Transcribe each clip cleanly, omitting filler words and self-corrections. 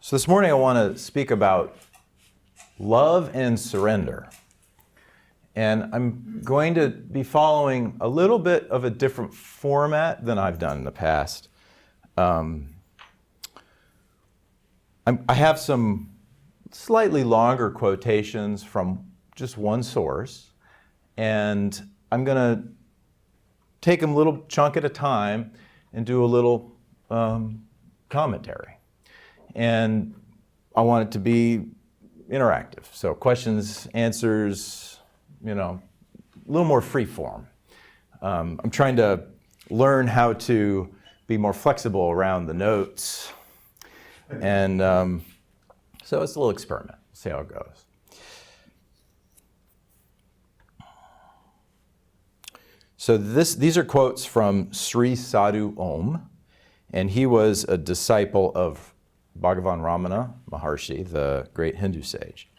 So this morning I want to speak about love and surrender. And I'm going to be following a little bit of a different format than I've done in the past. I have some slightly longer quotations from just one source, and I'm going to take them a little chunk at a time and do a little commentary. And I want it to be interactive. So questions, answers, a little more free form. I'm trying to learn how to be more flexible around the notes. And so it's a little experiment. We'll see how it goes. So these are quotes from Sri Sadhu Om, and he was a disciple of Bhagavan Ramana Maharshi, the great Hindu sage.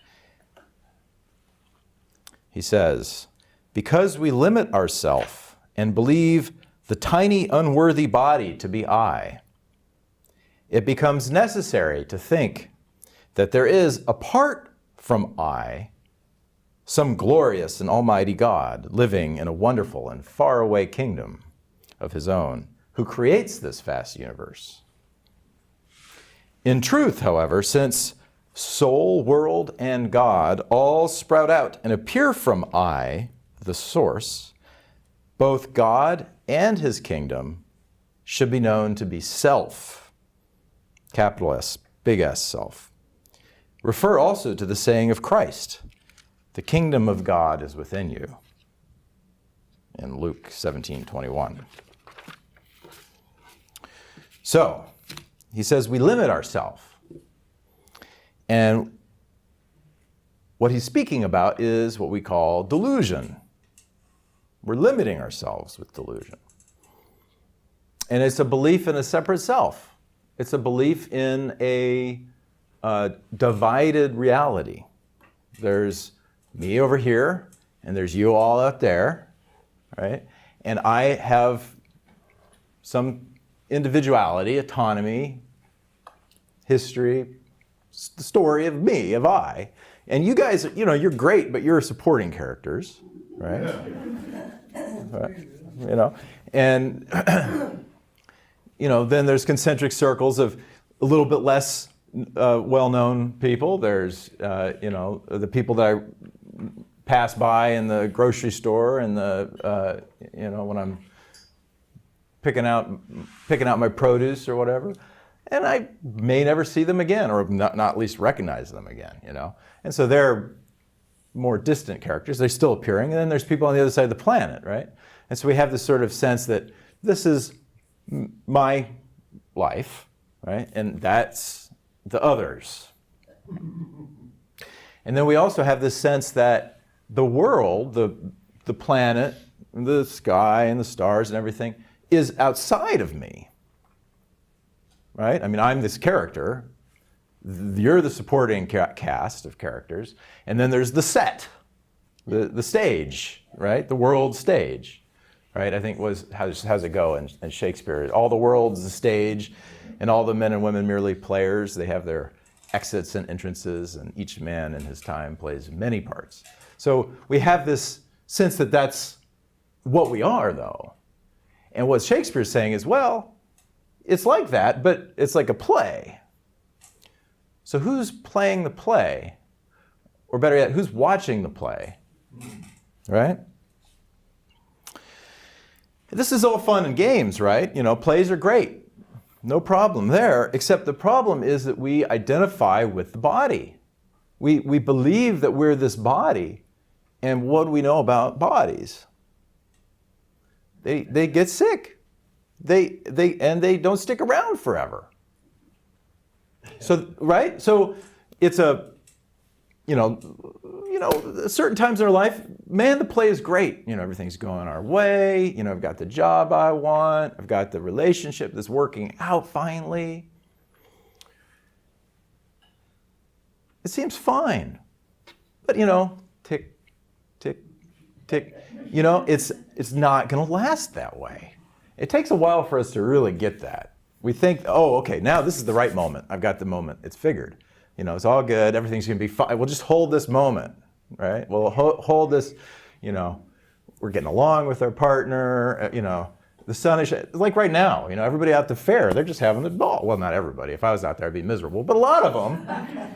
He says, "Because we limit ourselves and believe the tiny unworthy body to be I, it becomes necessary to think that there is, apart from I, some glorious and almighty God living in a wonderful and faraway kingdom of his own, who creates this vast universe. In truth, however, since soul, world, and God all sprout out and appear from I, the source, both God and his kingdom should be known to be self, capital S, big S, self. Refer also to the saying of Christ, the kingdom of God is within you, in Luke 17:21. So, he says we limit ourselves. And what he's speaking about is what we call delusion. We're limiting ourselves with delusion. And it's a belief in a separate self. It's a belief in a divided reality. There's me over here, and there's you all out there, right? And I have some individuality, autonomy, history, the story of me, of I. And you guys, you're great, but you're supporting characters, right? And, then there's concentric circles of a little bit less well-known people. There's, the people that I pass by in the grocery store and when I'm picking out my produce or whatever, and I may never see them again, or not at least recognize them again, And so they're more distant characters. They're still appearing, and then there's people on the other side of the planet, right? And so we have this sort of sense that this is my life, right? And that's the others. And then we also have this sense that the world, the planet, the sky and the stars and everything is outside of me, right? I mean, I'm this character. You're the supporting cast of characters. And then there's the set, the stage, right? The world stage, right? I think how's it go in Shakespeare? All the world's the stage, and all the men and women merely players. They have their exits and entrances, and each man in his time plays many parts. So we have this sense that that's what we are, though. And what Shakespeare's saying is, well, it's like that, but it's like a play. So who's playing the play? Or better yet, who's watching the play? Right? This is all fun and games, right? Plays are great. No problem there, except the problem is that we identify with the body. We believe that we're this body, and what do we know about bodies? They get sick. They don't stick around forever. So, right? So it's certain times in our life, man, the play is great. Everything's going our way. I've got the job I want. I've got the relationship that's working out finally. It seems fine. But, tick, tick, tick. It's not going to last that way. It takes a while for us to really get that. We think, oh, okay, now this is the right moment. I've got the moment. It's figured. It's all good. Everything's going to be fine. We'll just hold this moment, right? We'll hold this, we're getting along with our partner, the sun is, like right now, everybody out at the fair, they're just having a ball. Well, not everybody. If I was out there, I'd be miserable. But a lot of them,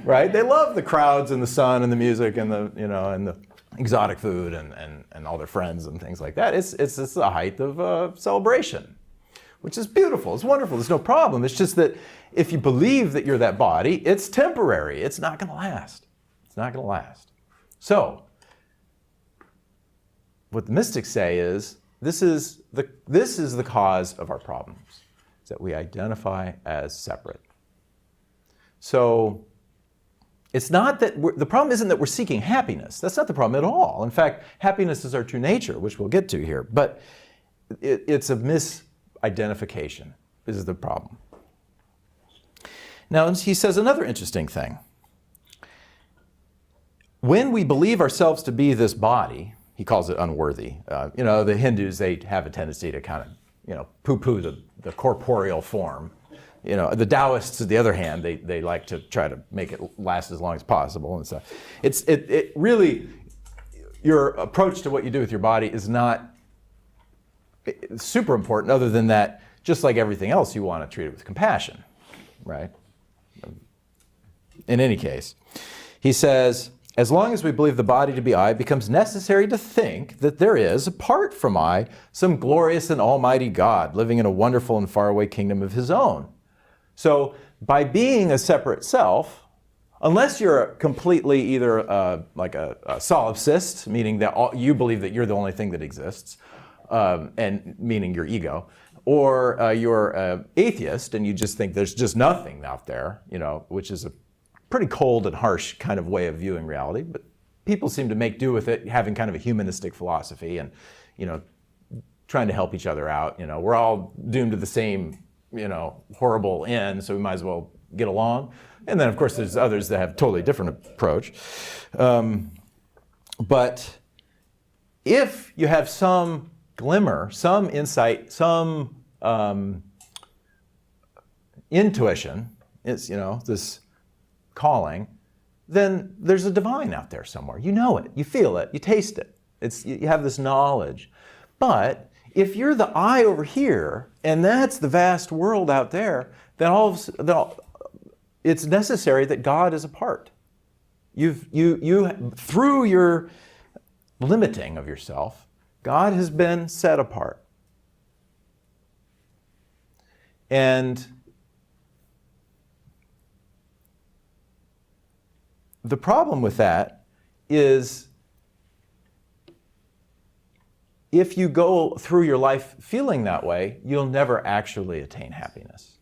right? They love the crowds and the sun and the music and the, and the exotic food and all their friends and things like that. It's the height of celebration, which is beautiful. It's wonderful. There's no problem. It's just that if you believe that you're that body, it's temporary. It's not going to last. It's not going to last. So, what the mystics say is, this is the cause of our problems, is that we identify as separate. So it's not that the problem isn't that we're seeking happiness. That's not the problem at all. In fact, happiness is our true nature, which we'll get to here. But it's a misidentification. This is the problem. Now, he says another interesting thing. When we believe ourselves to be this body, he calls it unworthy. The Hindus, they have a tendency to kind of, poo-poo the corporeal form. The Taoists, on the other hand, they like to try to make it last as long as possible and stuff. It really, your approach to what you do with your body is not super important, other than that, just like everything else, you want to treat it with compassion, right? In any case, he says, as long as we believe the body to be I, it becomes necessary to think that there is, apart from I, some glorious and almighty God living in a wonderful and faraway kingdom of his own. So by being a separate self, unless you're completely either like a solipsist, meaning that you believe that you're the only thing that exists, and meaning your ego, or you're an atheist and you just think there's just nothing out there, which is a pretty cold and harsh kind of way of viewing reality, but people seem to make do with it, having kind of a humanistic philosophy and, trying to help each other out. We're all doomed to the same, horrible end, so we might as well get along. And then, of course, there's others that have a totally different approach. But if you have some glimmer, some insight, some intuition, it's, this calling, then there's a divine out there somewhere. You know it, you feel it, you taste it. You have this knowledge. But if you're the I over here, and that's the vast world out there, then it's necessary that God is a part. You through your limiting of yourself, God has been set apart. And the problem with that is if you go through your life feeling that way, you'll never actually attain happiness.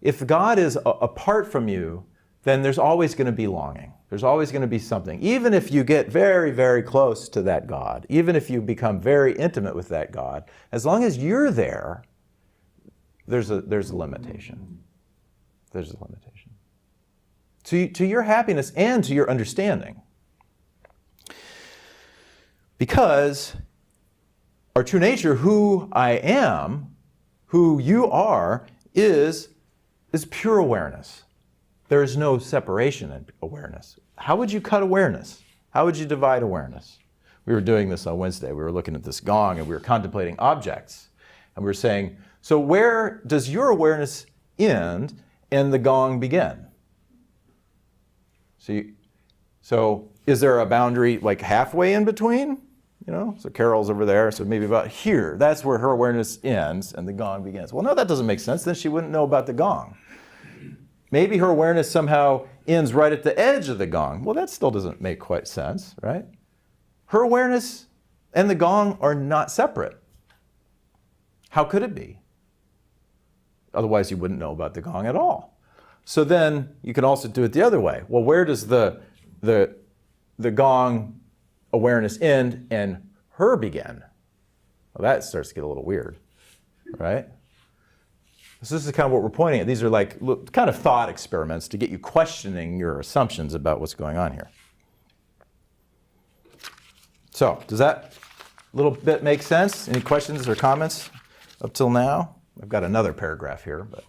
If God is apart from you, then there's always going to be longing. There's always going to be something. Even if you get very, very close to that God, even if you become very intimate with that God, as long as you're there, there's a limitation. There's a limitation. To your happiness and to your understanding. Because our true nature, who I am, who you are, is pure awareness. There is no separation in awareness. How would you cut awareness? How would you divide awareness? We were doing this on Wednesday. We were looking at this gong and we were contemplating objects. And we were saying, so where does your awareness end and the gong begin? So is there a boundary like halfway in between? So Carol's over there, so maybe about here. That's where her awareness ends and the gong begins. Well, no, that doesn't make sense. Then she wouldn't know about the gong. Maybe her awareness somehow ends right at the edge of the gong. Well, that still doesn't make quite sense, right? Her awareness and the gong are not separate. How could it be? Otherwise, you wouldn't know about the gong at all. So then you can also do it the other way. Well, where does the gong awareness end and her begin? Well, that starts to get a little weird, right? So this is kind of what we're pointing at. These are like kind of thought experiments to get you questioning your assumptions about what's going on here. So does that little bit make sense? Any questions or comments up till now? I've got another paragraph here, but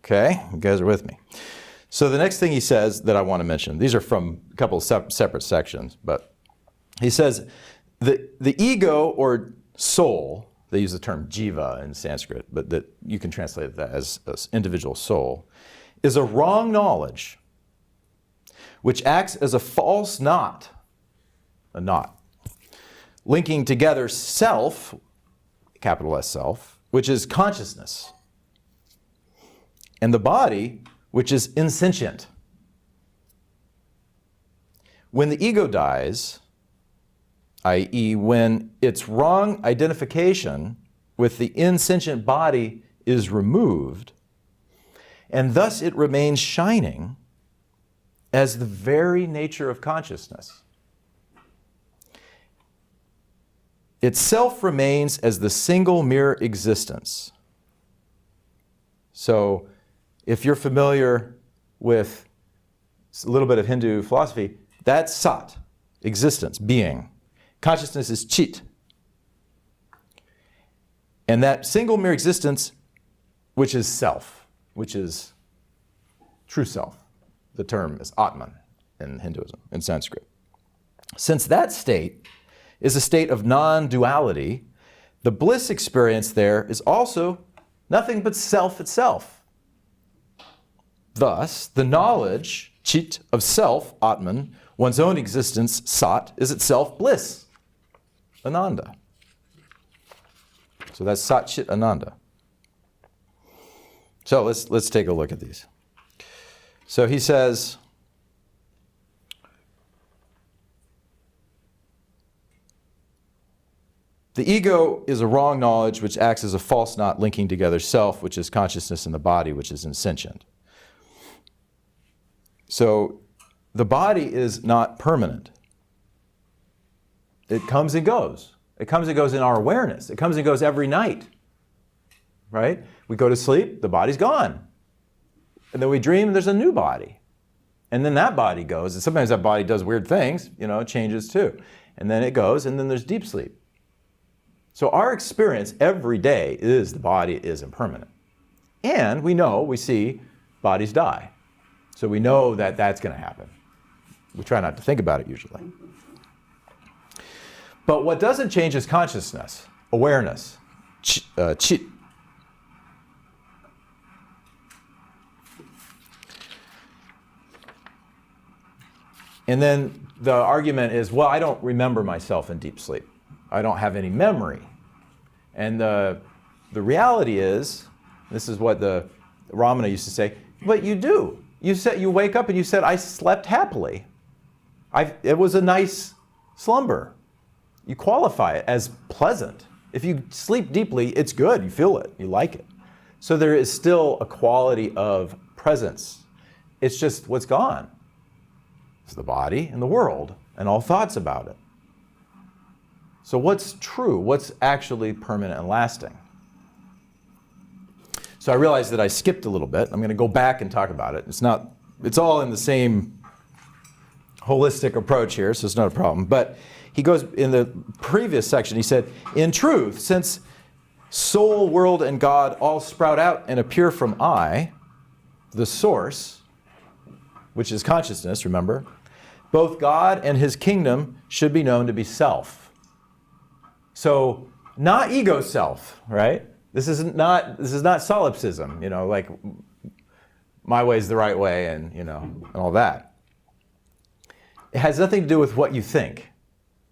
Okay, you guys are with me. So the next thing he says that I want to mention, these are from a couple of separate sections, but he says the ego or soul, they use the term jiva in Sanskrit, but that you can translate that as individual soul, is a wrong knowledge which acts as a false knot, linking together self, capital S self, which is consciousness, and the body, which is insentient. When the ego dies, i.e. when its wrong identification with the insentient body is removed, and thus it remains shining as the very nature of consciousness. Itself remains as the single mere existence. So, if you're familiar with a little bit of Hindu philosophy, that's sat, existence, being. Consciousness is chit. And that single mere existence, which is self, which is true self. The term is Atman in Hinduism, in Sanskrit. Since that state is a state of non-duality, the bliss experience there is also nothing but self itself. Thus, the knowledge, chit, of self, Atman, one's own existence, sat, is itself bliss, Ananda. So that's Sat Chit Ananda. So let's take a look at these. So he says, the ego is a wrong knowledge which acts as a false knot linking together self, which is consciousness, and the body, which is insentient. So the body is not permanent. It comes and goes. It comes and goes in our awareness. It comes and goes every night, right? We go to sleep, the body's gone. And then we dream, there's a new body. And then that body goes, and sometimes that body does weird things, it changes too. And then it goes, and then there's deep sleep. So our experience every day is the body is impermanent. And we see bodies die. So we know that that's going to happen. We try not to think about it usually. But what doesn't change is consciousness, awareness, chit. And then the argument is, well, I don't remember myself in deep sleep. I don't have any memory. And the reality is, this is what the Ramana used to say, but you do. You wake up and you said, I slept happily. It was a nice slumber. You qualify it as pleasant. If you sleep deeply, it's good. You feel it. You like it. So there is still a quality of presence. It's just what's gone. It's the body and the world and all thoughts about it. So what's true? What's actually permanent and lasting? So I realized that I skipped a little bit. I'm going to go back and talk about it. It's all in the same holistic approach here, so it's not a problem. But he goes, in the previous section, he said, in truth, since soul, world, and God all sprout out and appear from I, the source, which is consciousness, remember, both God and his kingdom should be known to be self. So, not ego self, right? This is not solipsism, like my way is the right way and all that. It has nothing to do with what you think.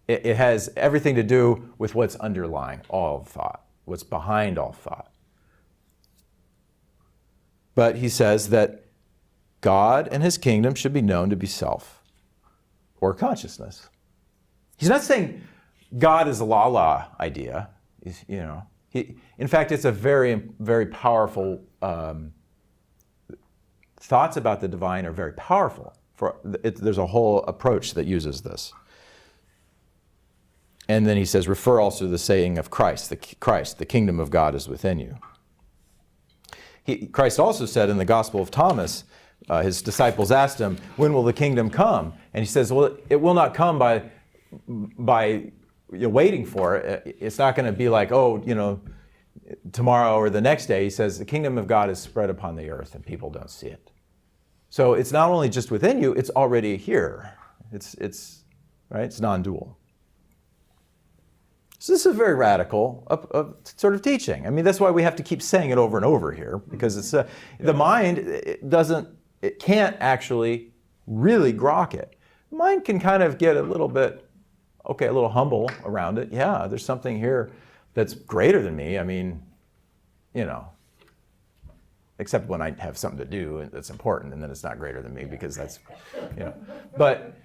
It has everything to do with what's underlying all thought, what's behind all thought. But he says that God and his kingdom should be known to be self or consciousness. He's not saying God is a la-la idea, in fact, it's a very, very powerful, thoughts about the divine are very powerful. There's a whole approach that uses this. And then he says, refer also to the saying of Christ, the kingdom of God is within you. Christ also said in the Gospel of Thomas, his disciples asked him, when will the kingdom come? And he says, well, it will not come by waiting for it. It's not going to be like, tomorrow or the next day, he says, the kingdom of God is spread upon the earth and people don't see it. So it's not only just within you, it's already here. It's right? It's non-dual. So this is very radical sort of teaching. I mean, that's why we have to keep saying it over and over here, because it's the mind, it can't actually really grok it. The mind can kind of get a little bit, okay, a little humble around it. Yeah, there's something here that's greater than me. I mean, you know, except when I have something to do that's important, and then it's not greater than me because that's, you know. But,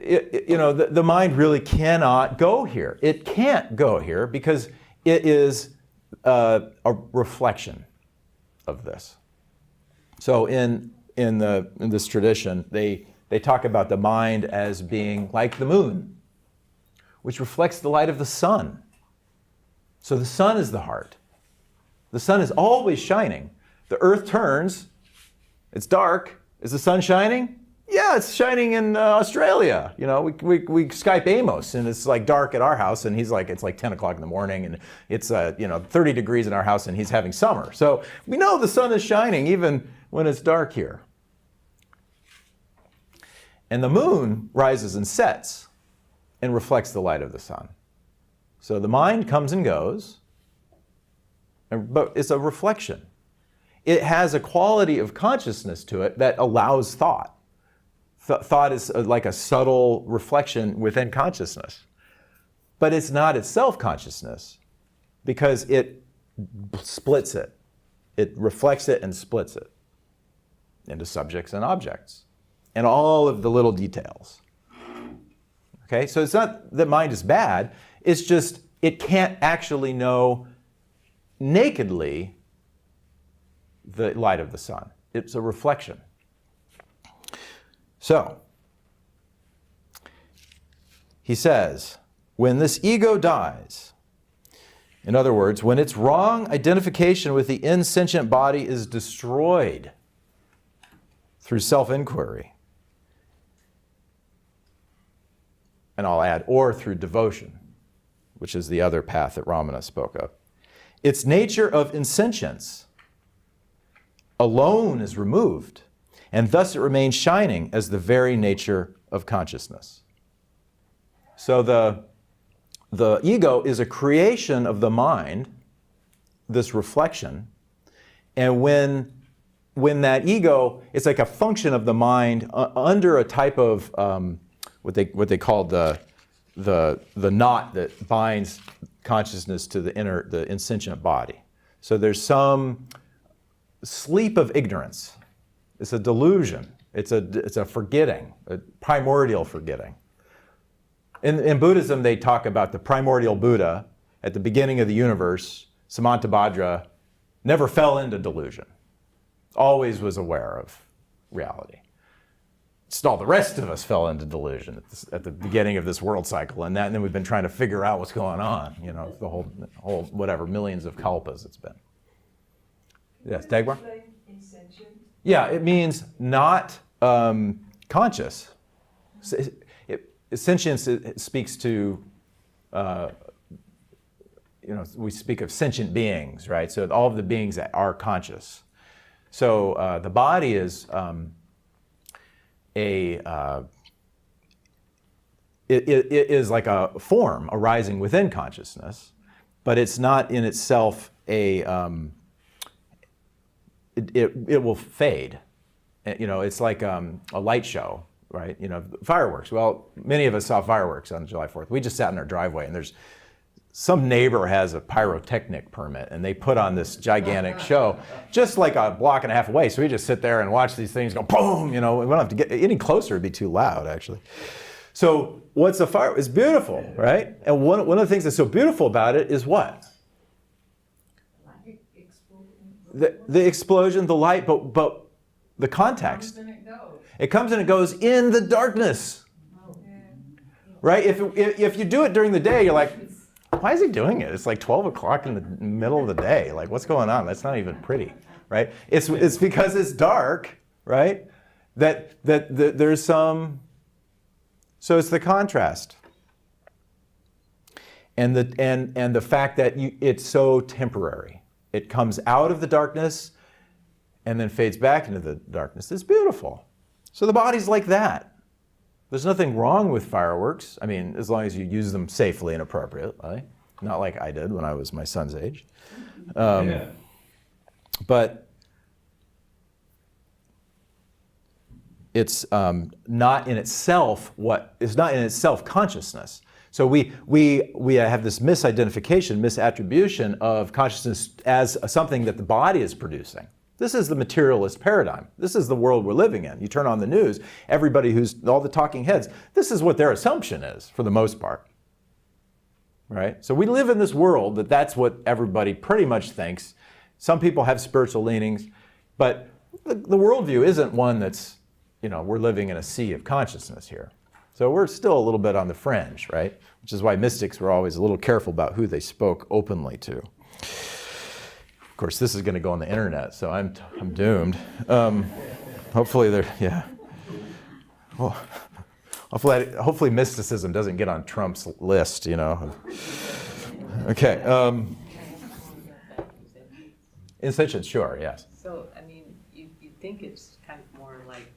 you know, the mind really cannot go here. It can't go here because it is a reflection of this. So in this tradition, they talk about the mind as being like the moon, which reflects the light of the sun. So the sun is the heart. The sun is always shining. The earth turns, it's dark. Is the sun shining? Yeah, it's shining in Australia. You know, we Skype Amos, and it's like dark at our house, and he's like, it's like 10 o'clock in the morning, and it's 30 degrees in our house, and he's having summer. So we know the sun is shining even when it's dark here. And the moon rises and sets and reflects the light of the sun. So the mind comes and goes, but it's a reflection. It has a quality of consciousness to it that allows thought. Thought is like a subtle reflection within consciousness. But it's not itself consciousness because it splits it. It reflects it and splits it into subjects and objects and all of the little details. Okay, so it's not that mind is bad, it's just it can't actually know nakedly the light of the sun. It's a reflection. So, he says, when this ego dies, in other words, when its wrong identification with the insentient body is destroyed through self-inquiry, and I'll add, or through devotion, which is the other path that Ramana spoke of, its nature of insentience alone is removed, and thus it remains shining as the very nature of consciousness. So the ego is a creation of the mind, this reflection, and when that ego, it's like a function of the mind under a type of what they call the knot that binds consciousness to the insentient body. So there's some sleep of ignorance. It's a delusion. It's a forgetting, a primordial forgetting. In Buddhism, they talk about the primordial Buddha at the beginning of the universe. Samantabhadra never fell into delusion. Always was aware of reality. Just all the rest of us fell into delusion at the beginning of this world cycle, and then we've been trying to figure out what's going on. You know, the whole whatever millions of kalpas it's been. Yes, Dagmar? Yeah, it means not conscious. Sentience speaks to, we speak of sentient beings, right? So all of the beings that are conscious. So the body is it is like a form arising within consciousness, but it's not in itself it will fade. You know, it's like a light show, right? You know, fireworks. Well, many of us saw fireworks on July 4th. We just sat in our driveway, and there's some neighbor has a pyrotechnic permit, and they put on this gigantic show just like a block and a half away. So we just sit there and watch these things go boom. You know, we don't have to get any closer; it'd be too loud, actually. So what's a fire? It's beautiful, right? And one of the things that's so beautiful about it is what? The explosion, the light, but the context. It comes and it goes in the darkness. Right? If you do it during the day, you're like, why is he doing it? It's like 12 o'clock in the middle of the day. Like, what's going on? That's not even pretty, right? It's because it's dark, right? That there's some. So it's the contrast, and the fact that it's so temporary. it comes out of the darkness and then fades back into the darkness. It's beautiful. So the body's like that. There's nothing wrong with fireworks. I mean, as long as you use them safely and appropriately. Not like I did when I was my son's age. But it's not in itself consciousness. So we have this misidentification, misattribution of consciousness as something that the body is producing. This is the materialist paradigm. This is the world we're living in. You turn on the news, everybody all the talking heads, this is what their assumption is for the most part. Right? So we live in this world that's what everybody pretty much thinks. Some people have spiritual leanings, but the worldview isn't one that's, we're living in a sea of consciousness here. So we're still a little bit on the fringe, right? Which is why mystics were always a little careful about who they spoke openly to. Of course, this is going to go on the internet, so I'm doomed. Hopefully Well, hopefully mysticism doesn't get on Trump's list, Okay. Intention, sure, yes. So, I mean, you think it's kind of more like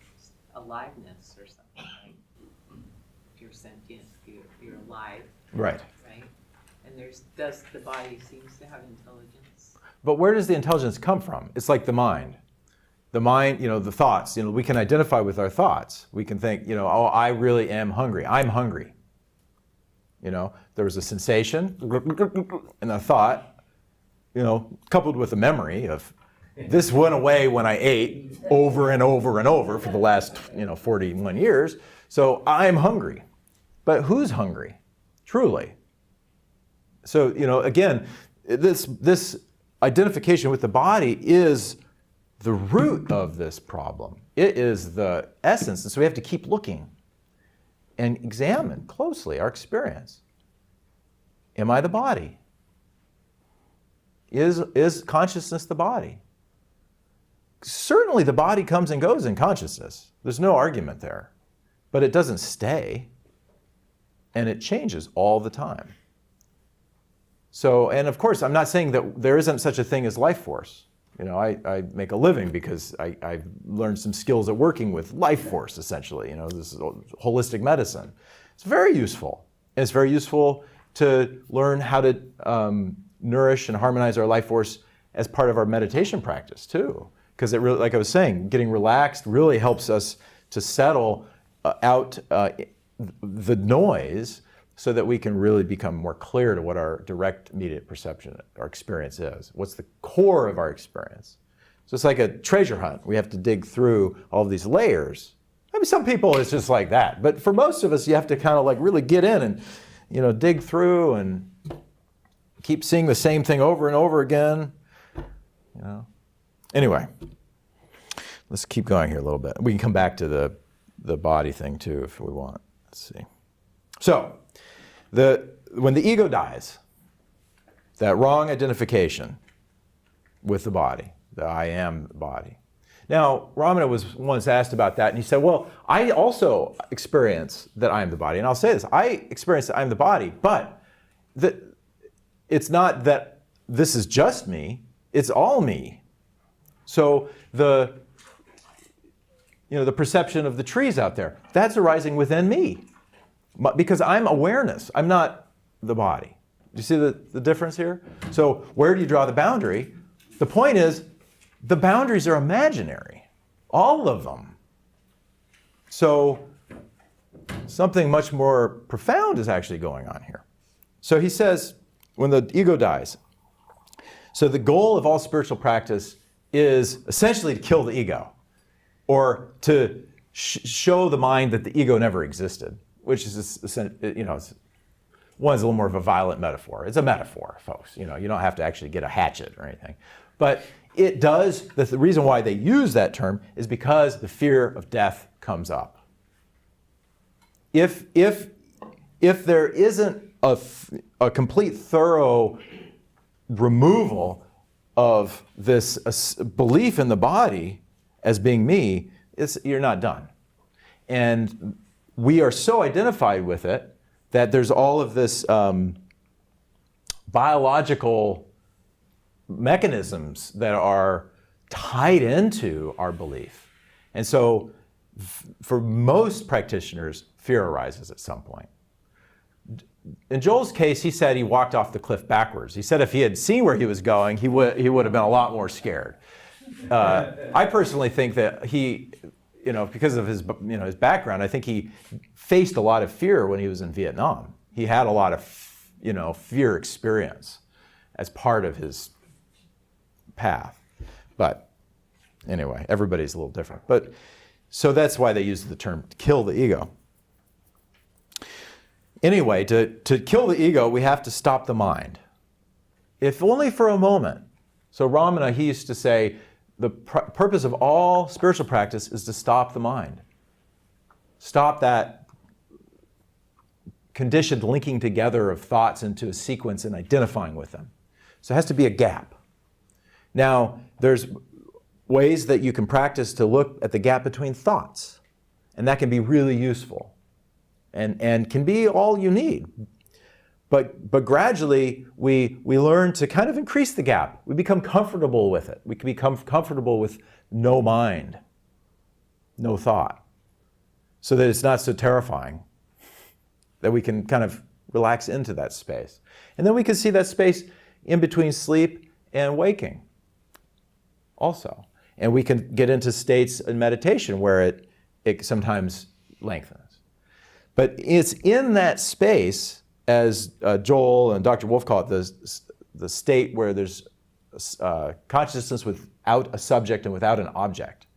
aliveness or something, right? If you're sentient, you're alive. Right. Right? And does the body seems to have intelligence? But where does the intelligence come from? It's like the mind. The mind, the thoughts, we can identify with our thoughts. We can think, oh, I really am hungry. I'm hungry. There was a sensation and a thought, coupled with a memory of this went away when I ate over and over and over for the last, 41 years. So I'm hungry. But who's hungry? Truly. So, again, this identification with the body is the root of this problem. It is the essence, and so we have to keep looking and examine closely our experience. Am I the body? Is consciousness the body? Certainly the body comes and goes in consciousness. There's no argument there. But it doesn't stay, and it changes all the time. So, and of course, I'm not saying that there isn't such a thing as life force. I make a living because I've learned some skills at working with life force, essentially. This is holistic medicine. It's very useful. And it's very useful to learn how to nourish and harmonize our life force as part of our meditation practice, too. Because it really, like I was saying, getting relaxed really helps us to settle out the noise so that we can really become more clear to what our direct, immediate perception, our experience is. What's the core of our experience? So it's like a treasure hunt. We have to dig through all of these layers. I mean, some people it's just like that. But for most of us, you have to kind of like really get in and, dig through and keep seeing the same thing over and over again. Anyway, let's keep going here a little bit. We can come back to the body thing too if we want. Let's see. So, when the ego dies, that wrong identification with the body, the I am the body. Now, Ramana was once asked about that, and he said, well, I also experience that I am the body. And I'll say this, I experience that I am the body, but it's not that this is just me, it's all me. So the perception of the trees out there, that's arising within me. Because I'm awareness, I'm not the body. Do you see the difference here? So where do you draw the boundary? The point is, the boundaries are imaginary, all of them. So something much more profound is actually going on here. So he says, when the ego dies, so the goal of all spiritual practice is essentially to kill the ego, or to show the mind that the ego never existed. Which is, one's a little more of a violent metaphor. It's a metaphor, folks. You don't have to actually get a hatchet or anything. But it does, the reason why they use that term is because the fear of death comes up. If there isn't a complete thorough removal of this belief in the body as being me, you're not done. And we are so identified with it that there's all of this biological mechanisms that are tied into our belief. And so for most practitioners, fear arises at some point. In Joel's case, he said he walked off the cliff backwards. He said if he had seen where he was going, he would have been a lot more scared. I personally think that he, because of his background, I think he faced a lot of fear when he was in Vietnam. He had a lot of, fear experience as part of his path. But anyway, everybody's a little different. But so that's why they use the term kill the ego. Anyway, to kill the ego, we have to stop the mind, if only for a moment. So Ramana, he used to say, the purpose of all spiritual practice is to stop the mind. Stop that conditioned linking together of thoughts into a sequence and identifying with them. So it has to be a gap. Now, there's ways that you can practice to look at the gap between thoughts, and that can be really useful. And can be all you need. But gradually, we learn to kind of increase the gap. We become comfortable with it. We can become comfortable with no mind, no thought, so that it's not so terrifying, that we can kind of relax into that space. And then we can see that space in between sleep and waking also. And we can get into states in meditation where it sometimes lengthens. But it's in that space, as Joel and Dr. Wolf call it, the state where there's consciousness without a subject and without an object.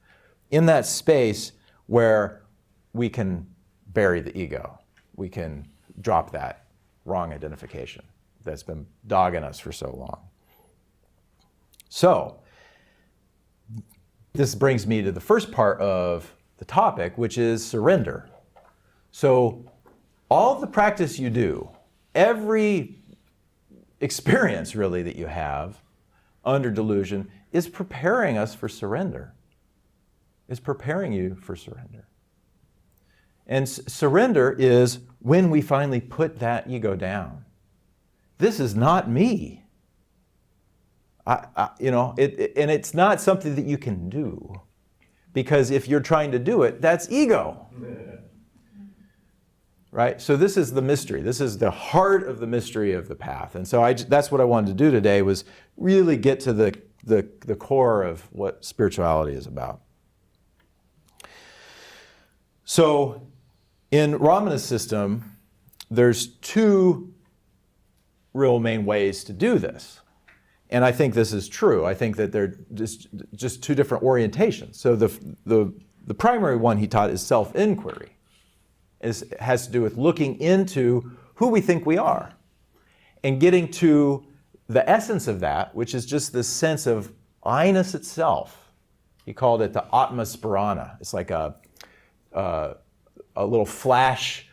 In that space where we can bury the ego. We can drop that wrong identification that's been dogging us for so long. So, this brings me to the first part of the topic, which is surrender. So all the practice you do, every experience really that you have under delusion is preparing us for surrender. It's preparing you for surrender. And surrender is when we finally put that ego down. This is not me. And it's not something that you can do. Because if you're trying to do it, that's ego. Right? So this is the mystery. This is the heart of the mystery of the path. And so that's what I wanted to do today, was really get to the core of what spirituality is about. So in Ramana's system, there's two real main ways to do this. And I think this is true. I think that they're just two different orientations. So the primary one he taught is self-inquiry. Has to do with looking into who we think we are and getting to the essence of that, which is just this sense of I-ness itself. He called it the Atma Sparana. It's like a little flash.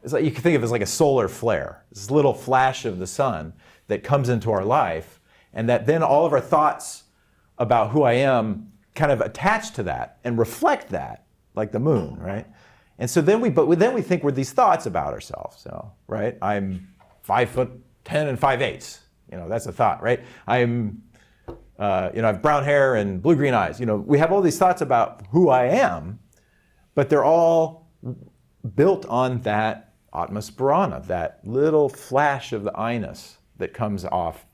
It's like, you can think of it as like a solar flare. This little flash of the sun that comes into our life, and that then all of our thoughts about who I am kind of attach to that and reflect that, like the moon, right? And so then we think we're these thoughts about ourselves. So, right? I'm 5'10" and 5'8". That's a thought, right? I have brown hair and blue-green eyes. We have all these thoughts about who I am, but they're all built on that Atma Sparana, that little flash of the I-ness that comes off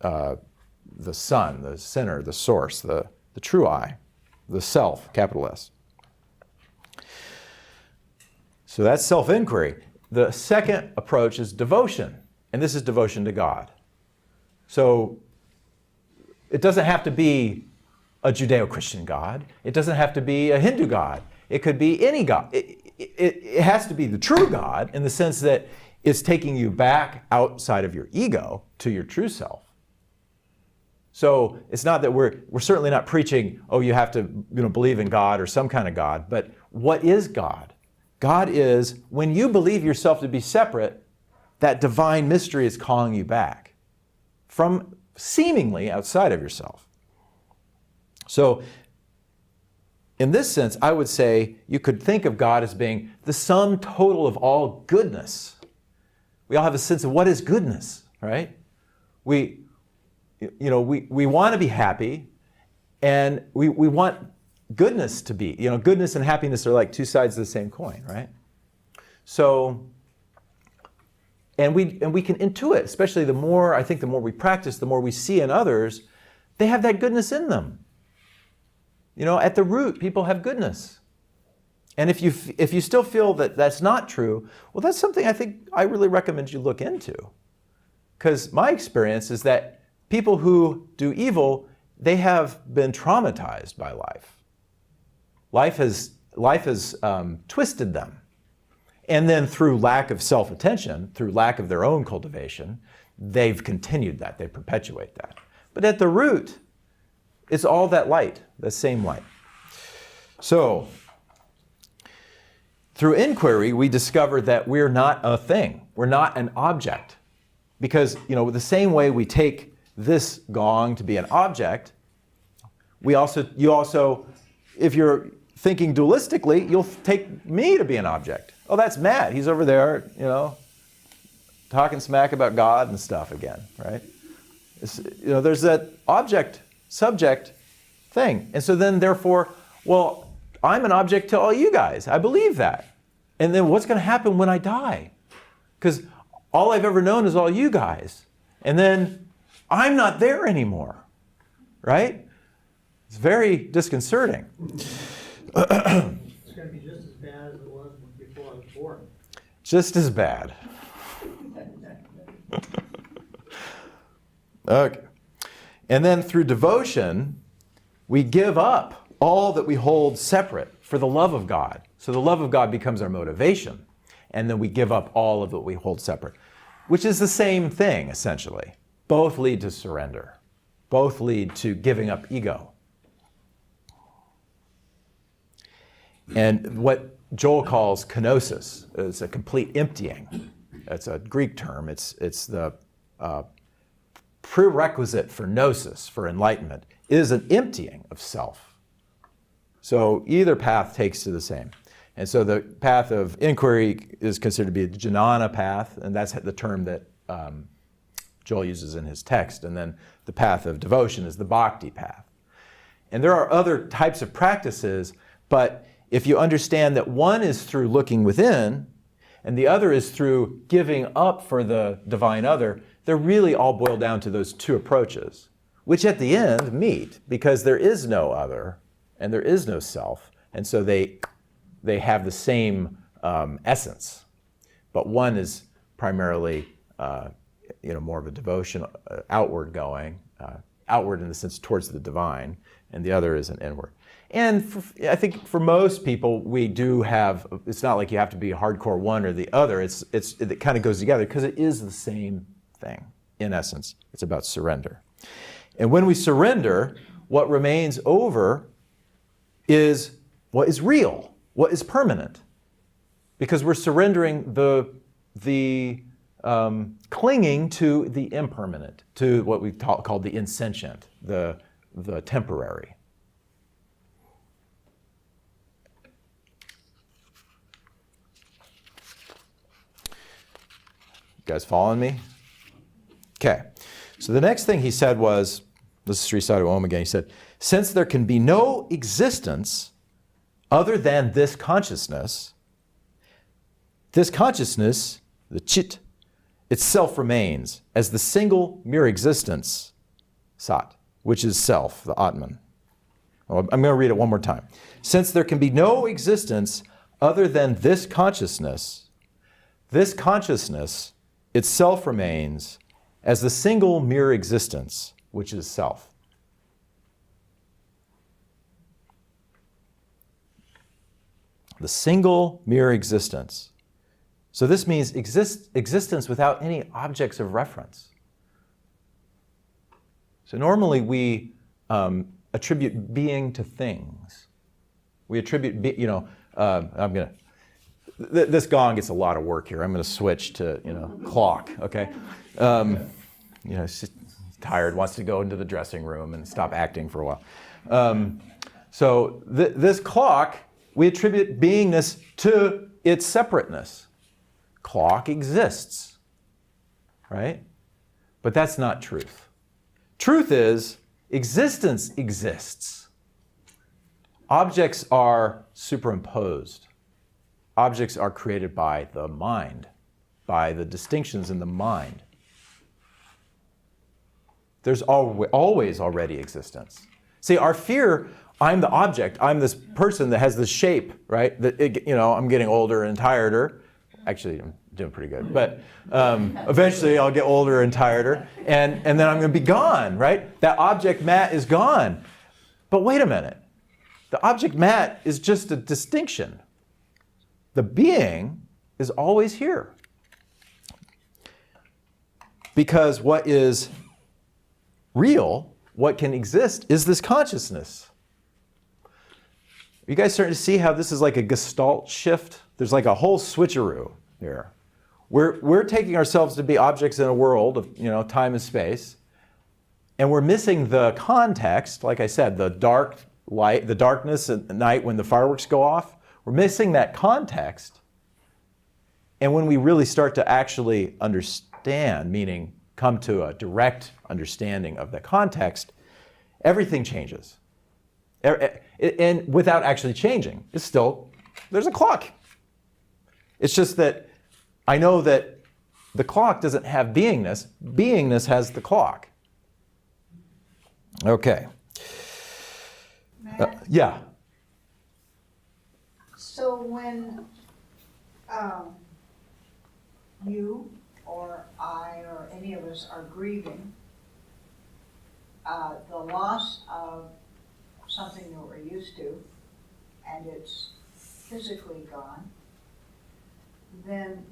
the sun, the center, the source, the true I, the self, capital S. So that's self-inquiry. The second approach is devotion, and this is devotion to God. So it doesn't have to be a Judeo-Christian God. It doesn't have to be a Hindu God. It could be any God. It has to be the true God in the sense that it's taking you back outside of your ego to your true self. So it's not that we're certainly not preaching, you have to believe in God or some kind of God, but what is God? God is, when you believe yourself to be separate, that divine mystery is calling you back from seemingly outside of yourself. So, in this sense, I would say you could think of God as being the sum total of all goodness. We all have a sense of what is goodness, right? we want to be happy, and we want goodness to be. Goodness and happiness are like two sides of the same coin, right? So, and we can intuit, especially the more we practice, the more we see in others, they have that goodness in them. At the root, people have goodness. And if you still feel that that's not true, well, that's something I think I really recommend you look into. Because my experience is that people who do evil, they have been traumatized by life. Life has twisted them. And then through lack of self-attention, through lack of their own cultivation, they've continued that, they perpetuate that. But at the root, it's all that light, the same light. So, through inquiry, we discover that we're not a thing. We're not an object. Because, the same way we take this gong to be an object, you also, if you're thinking dualistically, you'll take me to be an object. Oh, that's Matt. He's over there, talking smack about God and stuff again, right? There's that object-subject thing. And so then, therefore, well, I'm an object to all you guys. I believe that. And then what's going to happen when I die? Because all I've ever known is all you guys. And then I'm not there anymore, right? It's very disconcerting. It's going to be just as bad as it was before I was born. Just as bad. Okay. And then through devotion, we give up all that we hold separate for the love of God. So the love of God becomes our motivation. And then we give up all of what we hold separate, which is the same thing, essentially. Both lead to surrender. Both lead to giving up ego. And what Joel calls kenosis is a complete emptying. It's a Greek term. It's the prerequisite for gnosis, for enlightenment, is an emptying of self. So either path takes to the same. And so the path of inquiry is considered to be the jnana path, and that's the term that Joel uses in his text. And then the path of devotion is the bhakti path. And there are other types of practices, but if you understand that one is through looking within, and the other is through giving up for the divine other, they're really all boil down to those two approaches, which at the end meet, because there is no other, and there is no self, and so they have the same essence. But one is primarily more of a devotion, outward going, outward in the sense towards the divine, and the other is an inward. And I think for most people, we do have, it's not like you have to be a hardcore one or the other, it kind of goes together because it is the same thing, in essence. It's about surrender. And when we surrender, what remains over is what is real, what is permanent. Because we're surrendering the clinging to the impermanent, to what we've called the insentient, the temporary. You guys following me? Okay. So the next thing he said was, this is Sri Sadhu Om again, he said, since there can be no existence other than this consciousness, the chit, itself remains as the single mere existence, sat, which is self, the Atman. Well, I'm going to read it one more time. Since there can be no existence other than this consciousness itself remains as the single mere existence, which is self. The single mere existence. So this means existence without any objects of reference. So normally we attribute being to things. We attribute, this gong gets a lot of work here. I'm going to switch to, clock, okay? She's tired, wants to go into the dressing room and stop acting for a while. So this clock, we attribute beingness to its separateness. Clock exists, right? But that's not truth. Truth is, existence exists. Objects are superimposed. Objects are created by the mind, by the distinctions in the mind. There's always already existence. See, our fear, I'm the object, I'm this person that has this shape, right? I'm getting older and tireder. Actually, I'm doing pretty good, but eventually I'll get older and tireder, and then I'm going to be gone, right? That object Matt is gone. But wait a minute. The object Matt is just a distinction. The being is always here. Because what is real, what can exist, is this consciousness. Are you guys starting to see how this is like a gestalt shift? There's like a whole switcheroo here. We're taking ourselves to be objects in a world of time and space, and we're missing the context. Like I said, the dark light, the darkness at night when the fireworks go off. We're missing that context. And when we really start to actually understand, meaning come to a direct understanding of the context, everything changes. And without actually changing, there's a clock. It's just that I know that the clock doesn't have beingness. Beingness has the clock. Okay. Yeah. So when you or I or any of us are grieving the loss of something that we're used to, and it's physically gone, then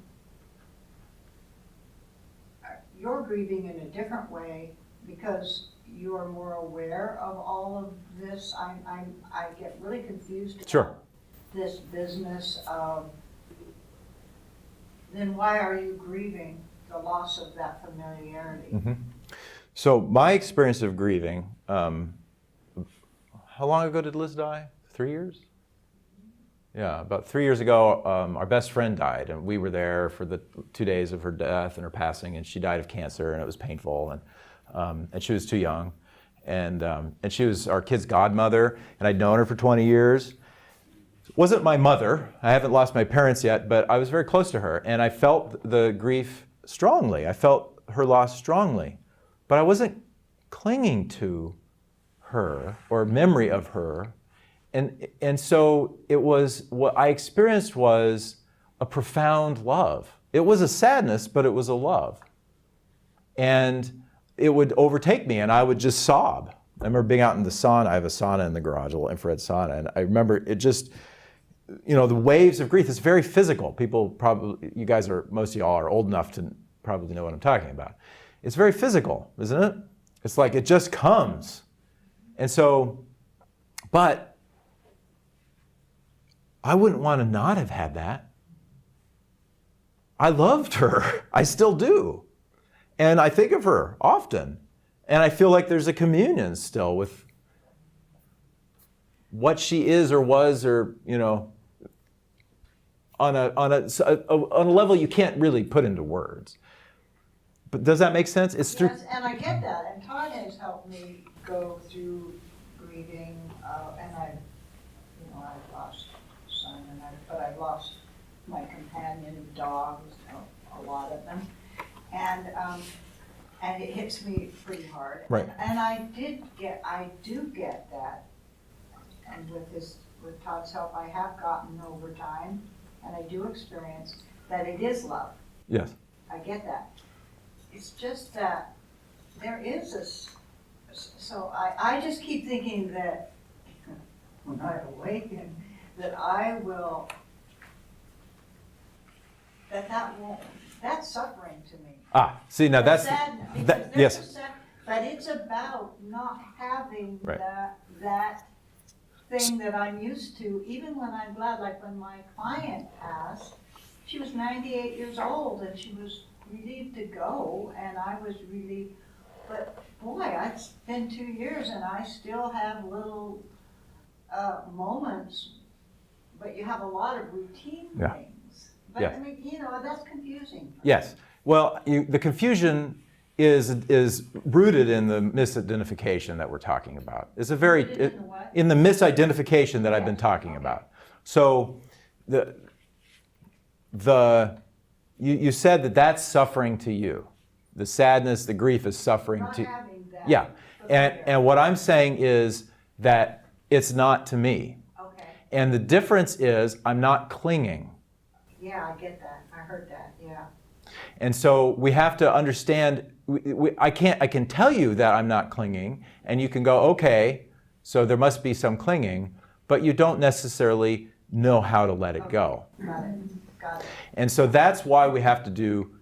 you're grieving in a different way because you are more aware of all of this. I get really confused about Sure. this business of, then why are you grieving the loss of that familiarity? Mm-hmm. So my experience of grieving, how long ago did Liz die? 3 years? Yeah, about 3 years ago, our best friend died, and we were there for the 2 days of her death and her passing, and she died of cancer, and it was painful, and she was too young, and she was our kid's godmother, and I'd known her for 20 years. Wasn't my mother. I haven't lost my parents yet, but I was very close to her, and I felt the grief strongly. I felt her loss strongly, but I wasn't clinging to her or memory of her. And so it was, what I experienced was a profound love. It was a sadness, but it was a love. And it would overtake me and I would just sob. I remember being out in the sauna. I have a sauna in the garage, a little infrared sauna. And I remember it just, the waves of grief. It's very physical. People probably, most of y'all are old enough to probably know what I'm talking about. It's very physical, isn't it? It's like it just comes. And so, but I wouldn't want to not have had that. I loved her. I still do. And I think of her often. And I feel like there's a communion still with what she is or was, or, on a level you can't really put into words. But does that make sense? It's through. Yes, and I get that. And Todd has helped me go through grieving, and I've lost a son, but I've lost my companion, dogs, a lot of them, and it hits me pretty hard. Right. And I do get that, and with Todd's help, I have gotten over time, and I do experience that it is love. Yes. I get that. It's just that there is this. So I just keep thinking that when I awaken, that I will, that's suffering to me. See, now that's, yes. But it's about not having right. that thing that I'm used to, even when I'm glad, like when my client passed, she was 98 years old and she was relieved to go, and I was relieved. But boy, it's been 2 years and I still have little moments, but you have a lot of routine things. But yeah. I mean, that's confusing. Yes. Well, the confusion is rooted in the misidentification that we're talking about. It's a very Rooted in the what? in the misidentification that I've been talking about. So you said that that's suffering to you. The sadness, the grief is suffering Not to having that. yeah. And what I'm saying is that it's not to me. Okay, And the difference is I'm not clinging. yeah, I get that, I heard that, yeah. And so we have to understand, I can tell you that I'm not clinging, and you can go, okay, so there must be some clinging, but you don't necessarily know how to let it go. Got it, got it. And so that's why we have to do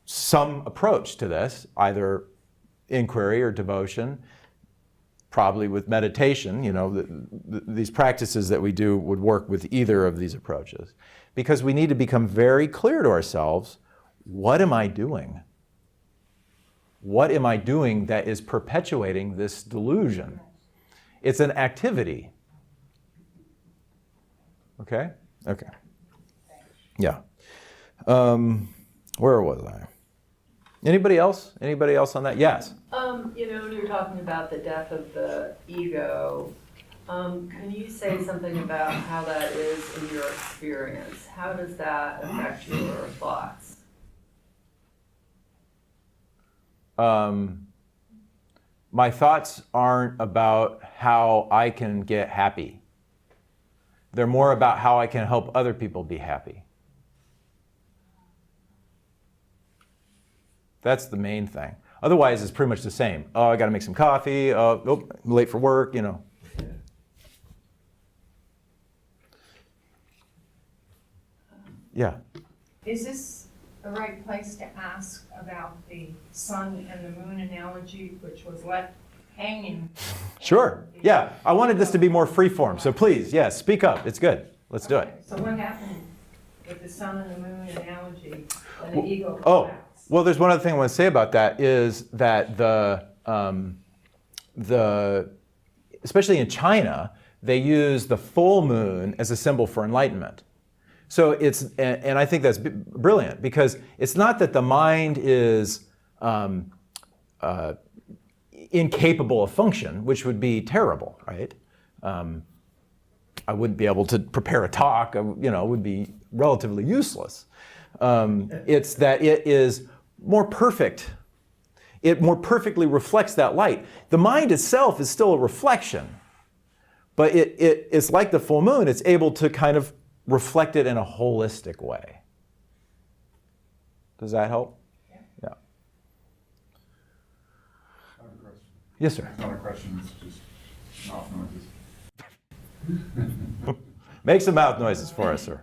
some approach to this, either inquiry or devotion, probably with meditation. You know, these practices that we do would work with either of these approaches, because we need to become very clear to ourselves, what am I doing? What am I doing that is perpetuating this delusion? It's an activity. Okay? Okay. Yeah. Where was I? Anybody else? Anybody else on that? Yes. You know, when you're talking about the death of the ego, can you say something about how that is in your experience? How does that affect your thoughts? My thoughts aren't about how I can get happy. They're more about how I can help other people be happy. That's the main thing. Otherwise, it's pretty much the same. Oh, I got to make some coffee. Oh, I'm late for work, you know. Yeah. Is this the right place to ask about the sun and the moon analogy, which was left hanging? Sure. Yeah. I wanted this to be more free-form, so please, yes, speak up. It's good. Let's do it. Okay, so what happened with the sun and the moon analogy when the ego Oh, collapsed? well, there's one other thing I want to say about that is that especially in China, they use the full moon as a symbol for enlightenment. So and I think that's brilliant, because it's not that the mind is incapable of function, which would be terrible, right? I wouldn't be able to prepare a talk, it would be relatively useless. It's that it is more perfect. It more perfectly reflects that light. The mind itself is still a reflection, but it's like the full moon. It's able to kind of reflect it in a holistic way. Does that help? Yeah. I have a question. Yes, sir. It's not a question, it's just mouth noises. Make some mouth noises for us, sir.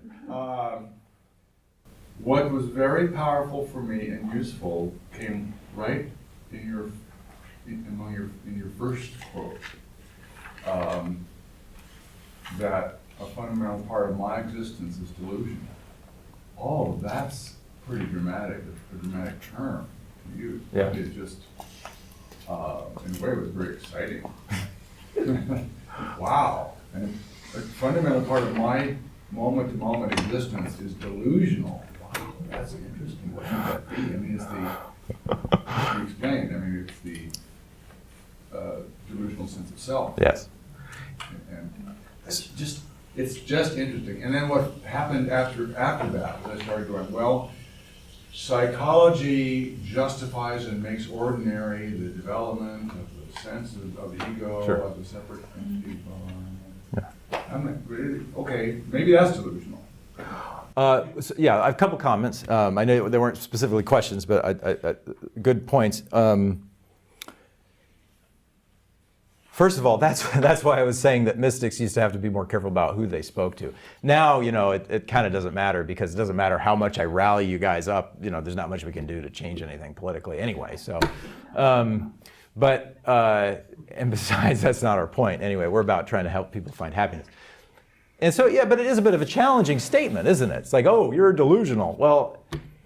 What was very powerful for me and useful came right in your first quote. That a fundamental part of my existence is delusion. Oh, that's pretty dramatic, a dramatic term to use. Yeah. It just, in a way, it was very exciting. Wow. And a fundamental part of my moment-to-moment existence is delusional. Wow, that's interesting. What should that be? I mean, you explained, it's the delusional sense of self. Yes. And it's just interesting. And then what happened after that, I started going, well, psychology justifies and makes ordinary the development of the sense of the ego, Sure. of the separate entity. I'm like, really? Okay, maybe that's delusional. So, yeah, I have a couple comments. I know there weren't specifically questions, but I good points. First of all, that's why I was saying that mystics used to have to be more careful about who they spoke to. Now, it kind of doesn't matter, because it doesn't matter how much I rally you guys up. There's not much we can do to change anything politically anyway. So, and besides, that's not our point. Anyway, we're about trying to help people find happiness. And so, yeah, but it is a bit of a challenging statement, isn't it? It's like, oh, you're delusional. Well,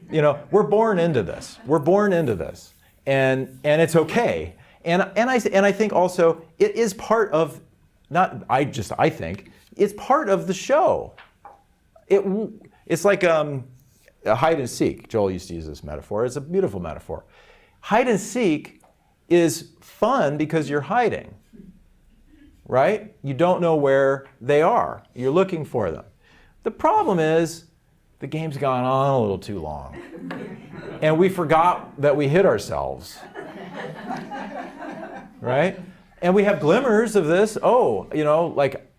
we're born into this. We're born into this, and it's okay. And I think also it is part of, I think it's part of the show. It's like a hide and seek. Joel used to use this metaphor. It's a beautiful metaphor. Hide and seek is fun because you're hiding, right? You don't know where they are. You're looking for them. The problem is the game's gone on a little too long. And we forgot that we hid ourselves. Right? And we have glimmers of this. Oh, like,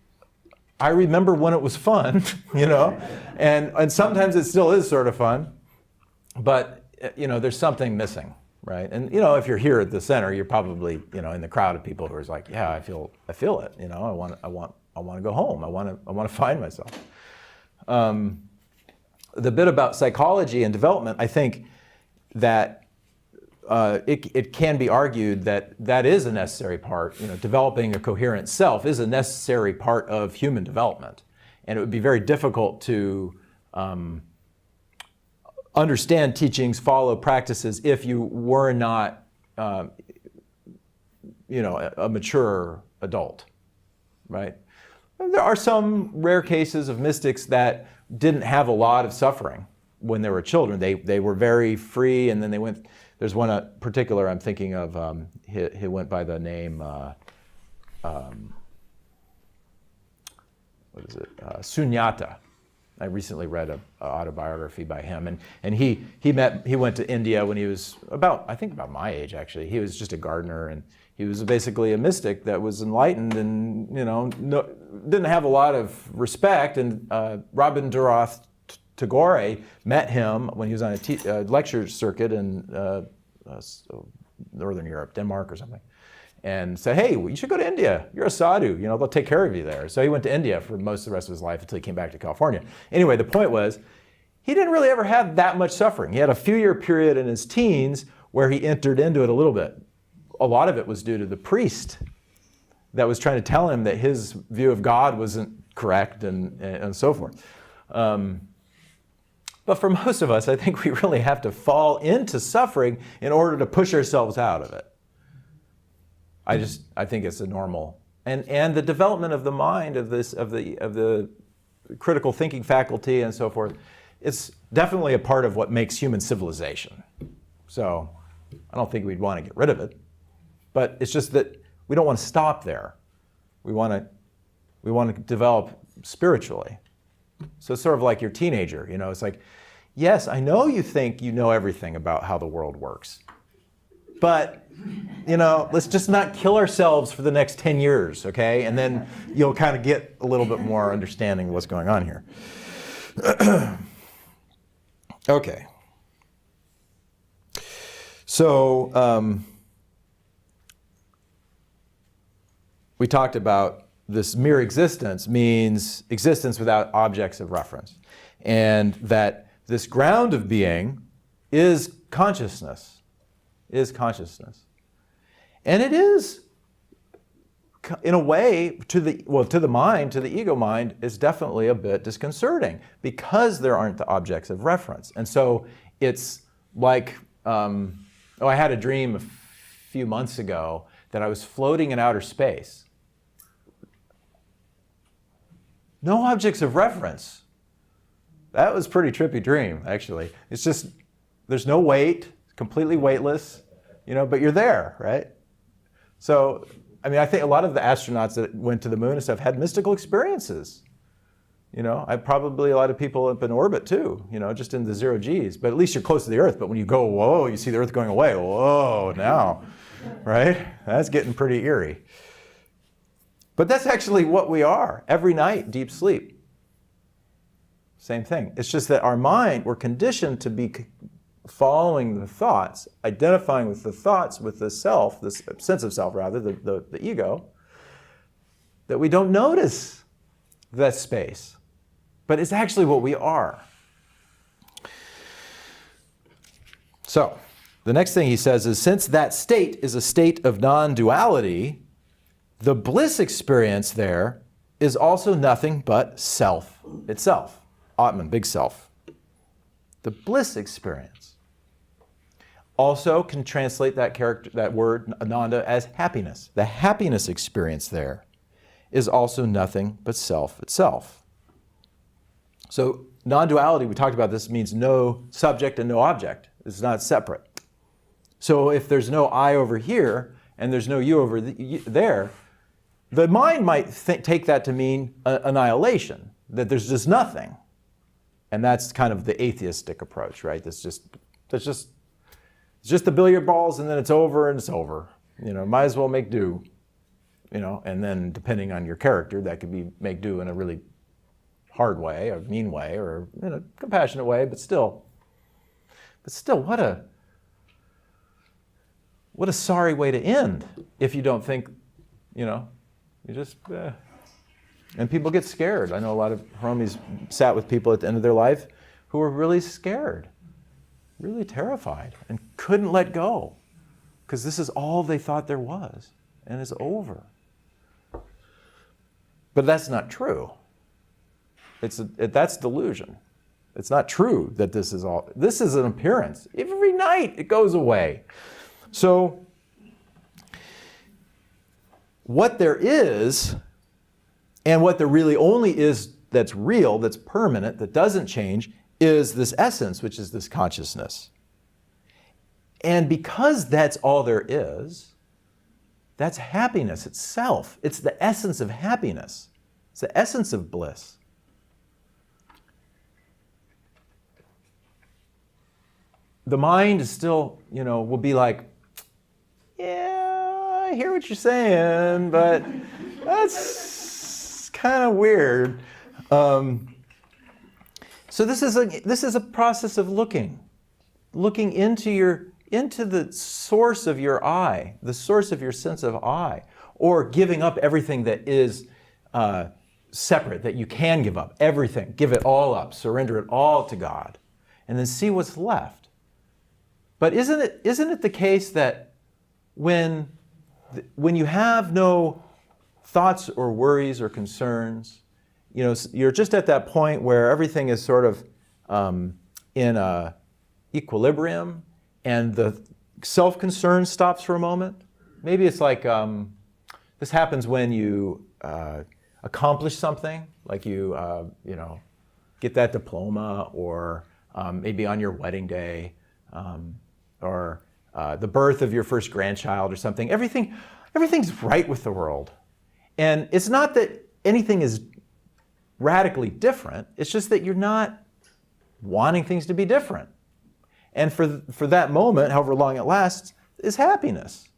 I remember when it was fun, and sometimes it still is sort of fun. But, there's something missing, right? And, if you're here at the center, you're probably, in the crowd of people who are like, yeah, I feel it, I want to go home. I want to find myself. The bit about psychology and development, I think that it can be argued that is a necessary part. Developing a coherent self is a necessary part of human development. And it would be very difficult to understand teachings, follow practices, if you were not, a mature adult, right? There are some rare cases of mystics that didn't have a lot of suffering when they were children. They were very free, and then they went. There's one particular I'm thinking of. He went by the name Sunyata. I recently read an autobiography by him, and he went to India when he was about my age actually. He was just a gardener, and he was basically a mystic that was enlightened, and didn't have a lot of respect. And Rabindranath Tagore met him when he was on a lecture circuit in Northern Europe, Denmark or something, and said, hey, you should go to India. You're a sadhu, they'll take care of you there. So he went to India for most of the rest of his life until he came back to California. Anyway, the point was, he didn't really ever have that much suffering. He had a few-year period in his teens where he entered into it a little bit. A lot of it was due to the priest that was trying to tell him that his view of God wasn't correct and so forth. But for most of us, I think we really have to fall into suffering in order to push ourselves out of it. I think it's a normal, and the development of the mind of the critical thinking faculty and so forth, it's definitely a part of what makes human civilization. So I don't think we'd want to get rid of it, but it's just that we don't want to stop there. We want to develop spiritually. So it's sort of like your teenager, it's like, yes, I know you think you know everything about how the world works, but, let's just not kill ourselves for the next 10 years, okay? And then you'll kind of get a little bit more understanding of what's going on here. Okay. So we talked about this mere existence means existence without objects of reference, and that this ground of being is consciousness. And it is, in a way, to the mind, to the ego mind, is definitely a bit disconcerting because there aren't the objects of reference. And so it's like, I had a dream a few months ago that I was floating in outer space. No objects of reference. That was a pretty trippy dream, actually. It's just, there's no weight, completely weightless, but you're there, right? So, I think a lot of the astronauts that went to the moon and stuff had mystical experiences. Probably a lot of people up in orbit too, just in the 0 Gs, but at least you're close to the Earth. But when you go, whoa, you see the Earth going away, whoa, now, right? That's getting pretty eerie. But that's actually what we are every night, deep sleep. Same thing. It's just that our mind, we're conditioned to be following the thoughts, identifying with the thoughts, with the self, this sense of self rather, the ego, that we don't notice that space. But it's actually what we are. So, the next thing he says is, since that state is a state of non-duality, the bliss experience there is also nothing but self itself. Atman, big self. The bliss experience also can translate that word, ananda, as happiness. The happiness experience there is also nothing but self itself. So non-duality, we talked about this, means no subject and no object. It's not separate. So if there's no I over here and there's no you over there, the mind might take that to mean annihilation, that there's just nothing. And that's kind of the atheistic approach, right? It's just the billiard balls, and then it's over and it's over. Might as well make do. And then depending on your character, that could be make do in a really hard way, or mean way, or in a compassionate way, but still, what a sorry way to end if you don't think, you just, and people get scared. I know a lot of homies sat with people at the end of their life who were really scared, really terrified, and couldn't let go because this is all they thought there was, and it's over. But that's not true. That's delusion. It's not true that this is all. This is an appearance. Every night it goes away. So what there is, and what there really only is that's real, that's permanent, that doesn't change, is this essence, which is this consciousness. And because that's all there is, that's happiness itself. It's the essence of happiness. It's the essence of bliss. The mind is still, will be like, yeah, I hear what you're saying, but that's kind of weird. So this is a process of looking into the source of your I, the source of your sense of I, or giving up everything that is separate, that you can give up, everything. Give it all up, surrender it all to God, and then see what's left. But isn't it the case that when you have no thoughts or worries or concerns, you're just at that point where everything is sort of in a equilibrium, and the self-concern stops for a moment? Maybe it's like this happens when you accomplish something, like you get that diploma, or maybe on your wedding day, or the birth of your first grandchild or something. Everything's right with the world. And it's not that anything is radically different, it's just that you're not wanting things to be different. And for that moment, however long it lasts, is happiness.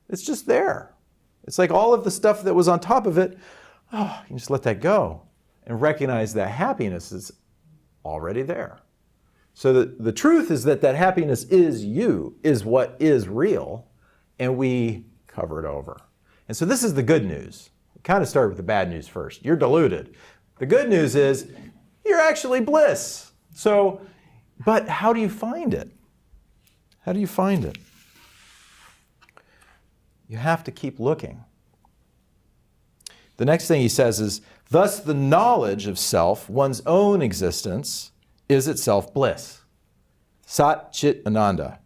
It's just there. It's like all of the stuff that was on top of it, you can just let that go and recognize that happiness is already there. So the truth is that happiness is you, is what is real, and we cover it over. And so this is the good news. We kind of started with the bad news first. You're deluded. The good news is you're actually bliss. So, but how do you find it? How do you find it? You have to keep looking. The next thing he says is, thus the knowledge of self, one's own existence, is itself bliss. Sat, Chit, Ananda.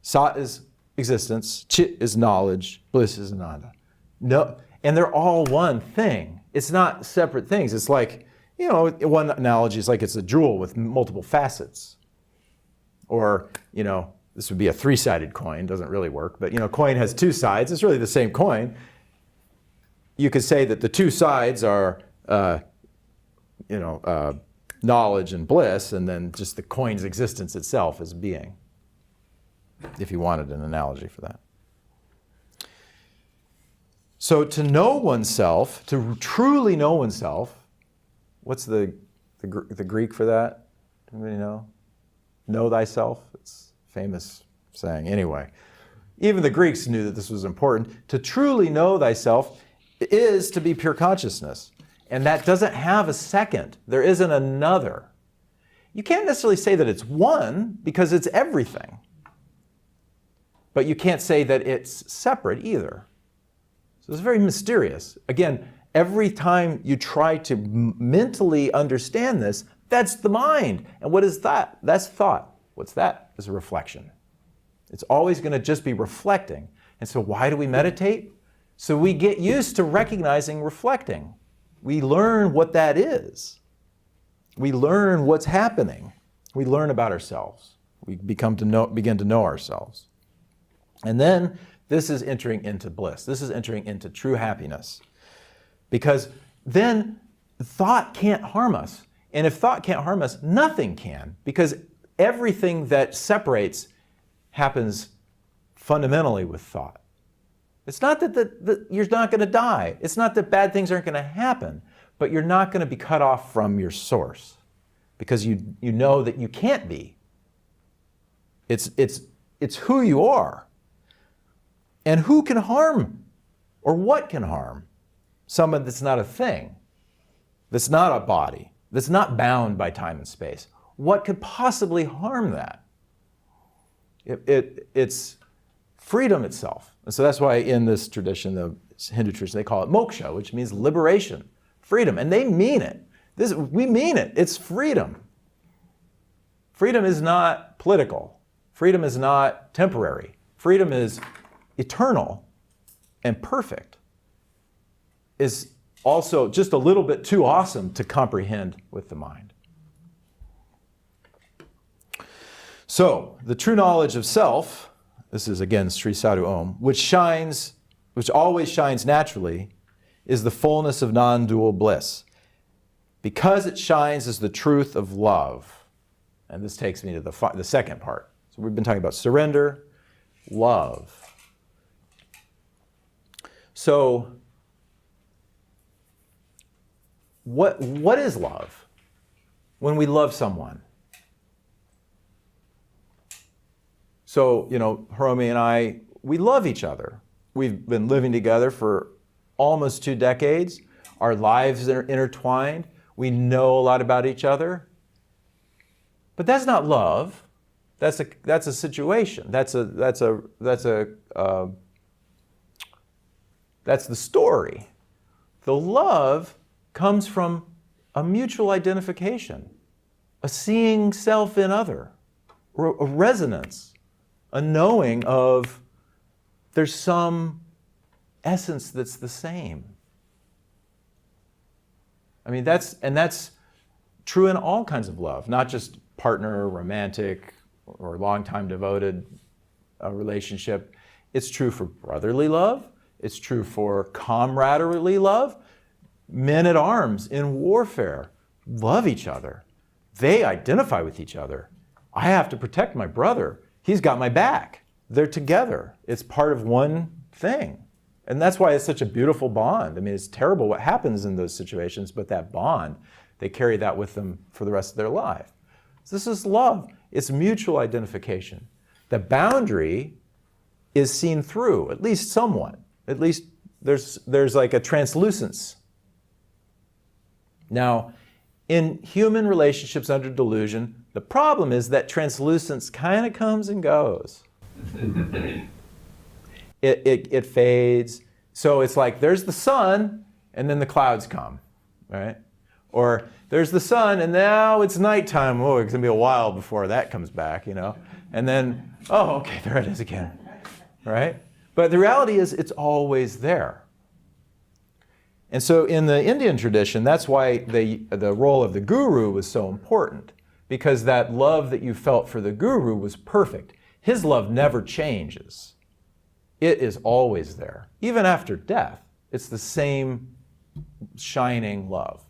Sat is existence, Chit is knowledge, bliss is Ananda. No, and they're all one thing. It's not separate things. It's like, one analogy is like it's a jewel with multiple facets. Or, this would be a three-sided coin, doesn't really work, but coin has two sides. It's really the same coin. You could say that the two sides are, knowledge and bliss, and then just the coin's existence itself as being, if you wanted an analogy for that. So to know oneself, to truly know oneself, what's the Greek for that? Anybody know? Know thyself? It's a famous saying. Anyway, even the Greeks knew that this was important. To truly know thyself is to be pure consciousness. And that doesn't have a second. There isn't another. You can't necessarily say that it's one because it's everything. But you can't say that it's separate either. So it's very mysterious. Again, every time you try to mentally understand this, that's the mind. And what is that? That's thought. What's that? It's a reflection. It's always going to just be reflecting. And so why do we meditate? So we get used to recognizing reflecting. We learn what that is. We learn what's happening. We learn about ourselves. We begin to know ourselves. And then this is entering into bliss. This is entering into true happiness. Because then thought can't harm us. And if thought can't harm us, nothing can. Because everything that separates happens fundamentally with thought. It's not that you're not going to die. It's not that bad things aren't going to happen. But you're not going to be cut off from your source. Because you know that you can't be. It's who you are. And who can harm, or what can harm, someone that's not a thing, that's not a body, that's not bound by time and space? What could possibly harm that? It's freedom itself. And so that's why in this tradition, the Hindu tradition, they call it moksha, which means liberation, freedom. And they mean it. We mean it. It's freedom. Freedom is not political. Freedom is not temporary. Freedom is eternal and perfect. Is also just a little bit too awesome to comprehend with the mind. So, the true knowledge of self, this is again Sri Sadhu Om, which always shines naturally, is the fullness of non-dual bliss. Because it shines as the truth of love. And this takes me to the second part. So we've been talking about surrender, love. So, what is love when we love someone? So, Hiromi and I, we love each other. We've been living together for almost 2 decades. Our lives are intertwined. We know a lot about each other. But that's not love. That's a situation. That's the story. The love comes from a mutual identification, a seeing self in other, a resonance, a knowing of there's some essence that's the same. I mean, that's true in all kinds of love, not just partner, romantic, or long-time devoted relationship. It's true for brotherly love. It's true for camaraderie love. Men at arms in warfare love each other. They identify with each other. I have to protect my brother. He's got my back. They're together. It's part of one thing. And that's why it's such a beautiful bond. I mean, it's terrible what happens in those situations, but that bond, they carry that with them for the rest of their life. So this is love. It's mutual identification. The boundary is seen through, at least somewhat. At least there's like a translucence. Now, in human relationships under delusion, the problem is that translucence kind of comes and goes. It fades. So it's like there's the sun, and then the clouds come, right? Or there's the sun, and now it's nighttime. Oh, it's going to be a while before that comes back, And then, oh, okay, there it is again, right? But the reality is it's always there. And so in the Indian tradition, that's why the role of the guru was so important, because that love that you felt for the guru was perfect. His love never changes. It is always there. Even after death, it's the same shining love.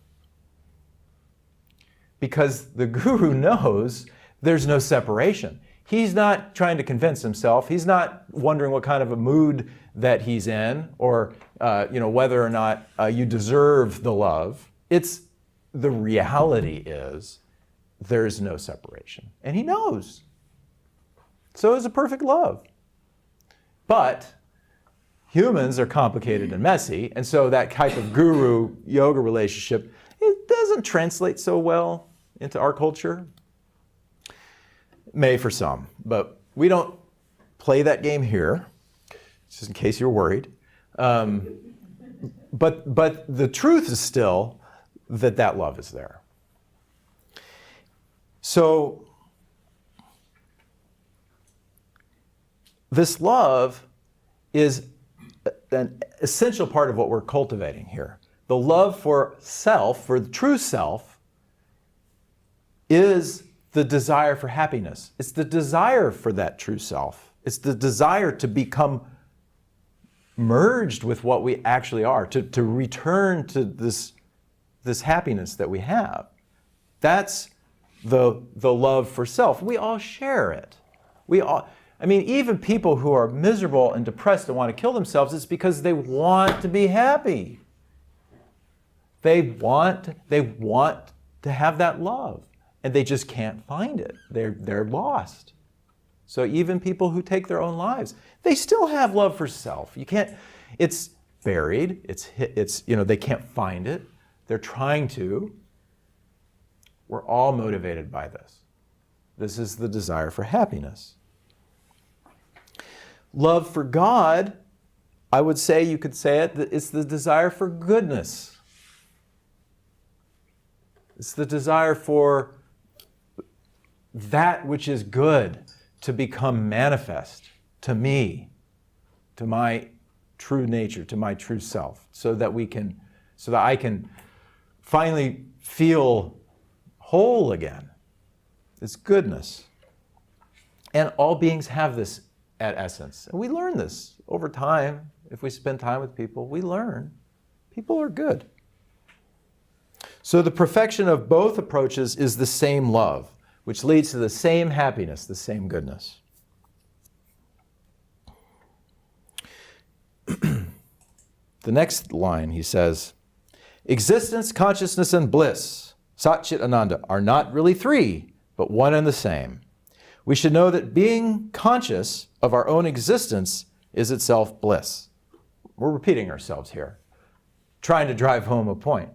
Because the guru knows there's no separation. He's not trying to convince himself. He's not wondering what kind of a mood that he's in, or whether or not you deserve the love. It's the reality is there's no separation. And he knows. So is a perfect love. But humans are complicated and messy, and so that type of guru-yoga relationship, it doesn't translate so well into our culture. It may for some, but we don't play that game here, just in case you're worried. But the truth is still that love is there. So this love is an essential part of what we're cultivating here. The love for self, for the true self, is the desire for happiness. It's the desire for that true self. It's the desire to become merged with what we actually are, to return to this happiness that we have. That's the love for self. We all share it. Even people who are miserable and depressed and want to kill themselves, it's because they want to be happy. They want to have that love, and they just can't find it. They're lost. So even people who take their own lives, they still have love for self. It's buried. They can't find it. They're trying to. We're all motivated by this. This is the desire for happiness. Love for God, I would say, you could say it, that it's the desire for goodness. It's the desire for that which is good to become manifest to me, to my true nature, to my true self, so that I can finally feel whole again. It's goodness. And all beings have this at essence. And we learn this over time. If we spend time with people, we learn. People are good. So the perfection of both approaches is the same love, which leads to the same happiness, the same goodness. The next line, he says, existence, consciousness, and bliss, Sat Chit Ananda, are not really three, but one and the same. We should know that being conscious of our own existence is itself bliss. We're repeating ourselves here, trying to drive home a point.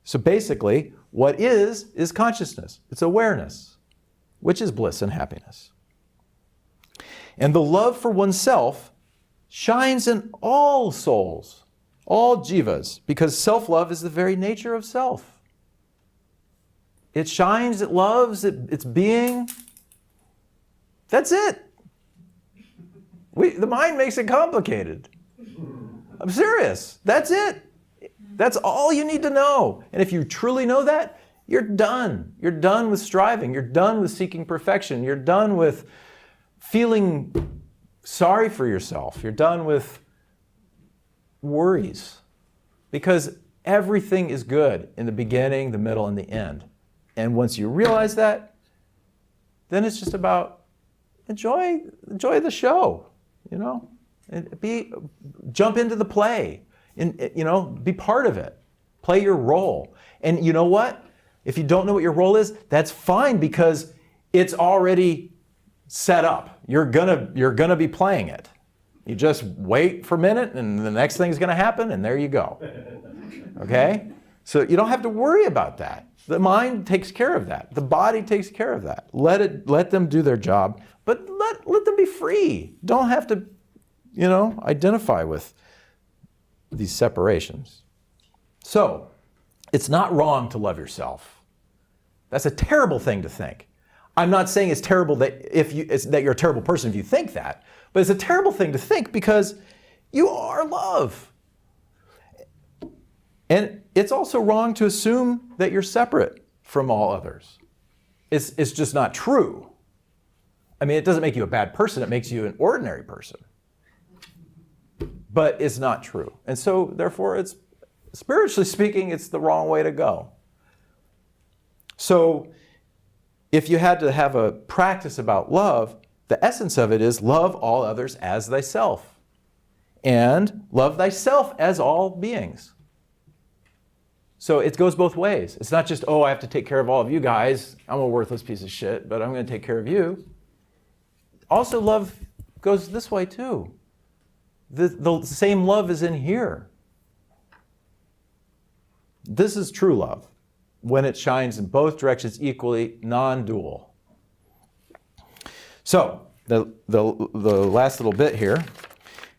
So basically, what is consciousness. It's awareness, which is bliss and happiness. And the love for oneself shines in all souls, all jivas, because self-love is the very nature of self. It shines, it loves, it's being. That's it. The mind makes it complicated. I'm serious. That's it. That's all you need to know. And if you truly know that, you're done. You're done with striving. You're done with seeking perfection. You're done with feeling sorry for yourself. You're done with worries. Because everything is good in the beginning, the middle, and the end. And once you realize that, then it's just about enjoy the show, and jump into the play, and be part of it, play your role. And you know what? If you don't know what your role is, that's fine, because it's already set up. You're gonna be playing it. You just wait for a minute, and the next thing's gonna happen, and there you go. Okay? So you don't have to worry about that. The mind takes care of that. The body takes care of that. Let them do their job, but let them be free. Don't have to, identify with these separations. So, it's not wrong to love yourself. That's a terrible thing to think. I'm not saying it's terrible that you're a terrible person if you think that, but it's a terrible thing to think because you are love. And it's also wrong to assume that you're separate from all others. It's just not true. It doesn't make you a bad person, it makes you an ordinary person. But it's not true. And so, therefore, it's spiritually speaking, it's the wrong way to go. So, if you had to have a practice about love, the essence of it is love all others as thyself. And love thyself as all beings. So it goes both ways. It's not just, I have to take care of all of you guys. I'm a worthless piece of shit, but I'm going to take care of you. Also, love goes this way too. The same love is in here. This is true love, when it shines in both directions equally, non-dual. So, the last little bit here.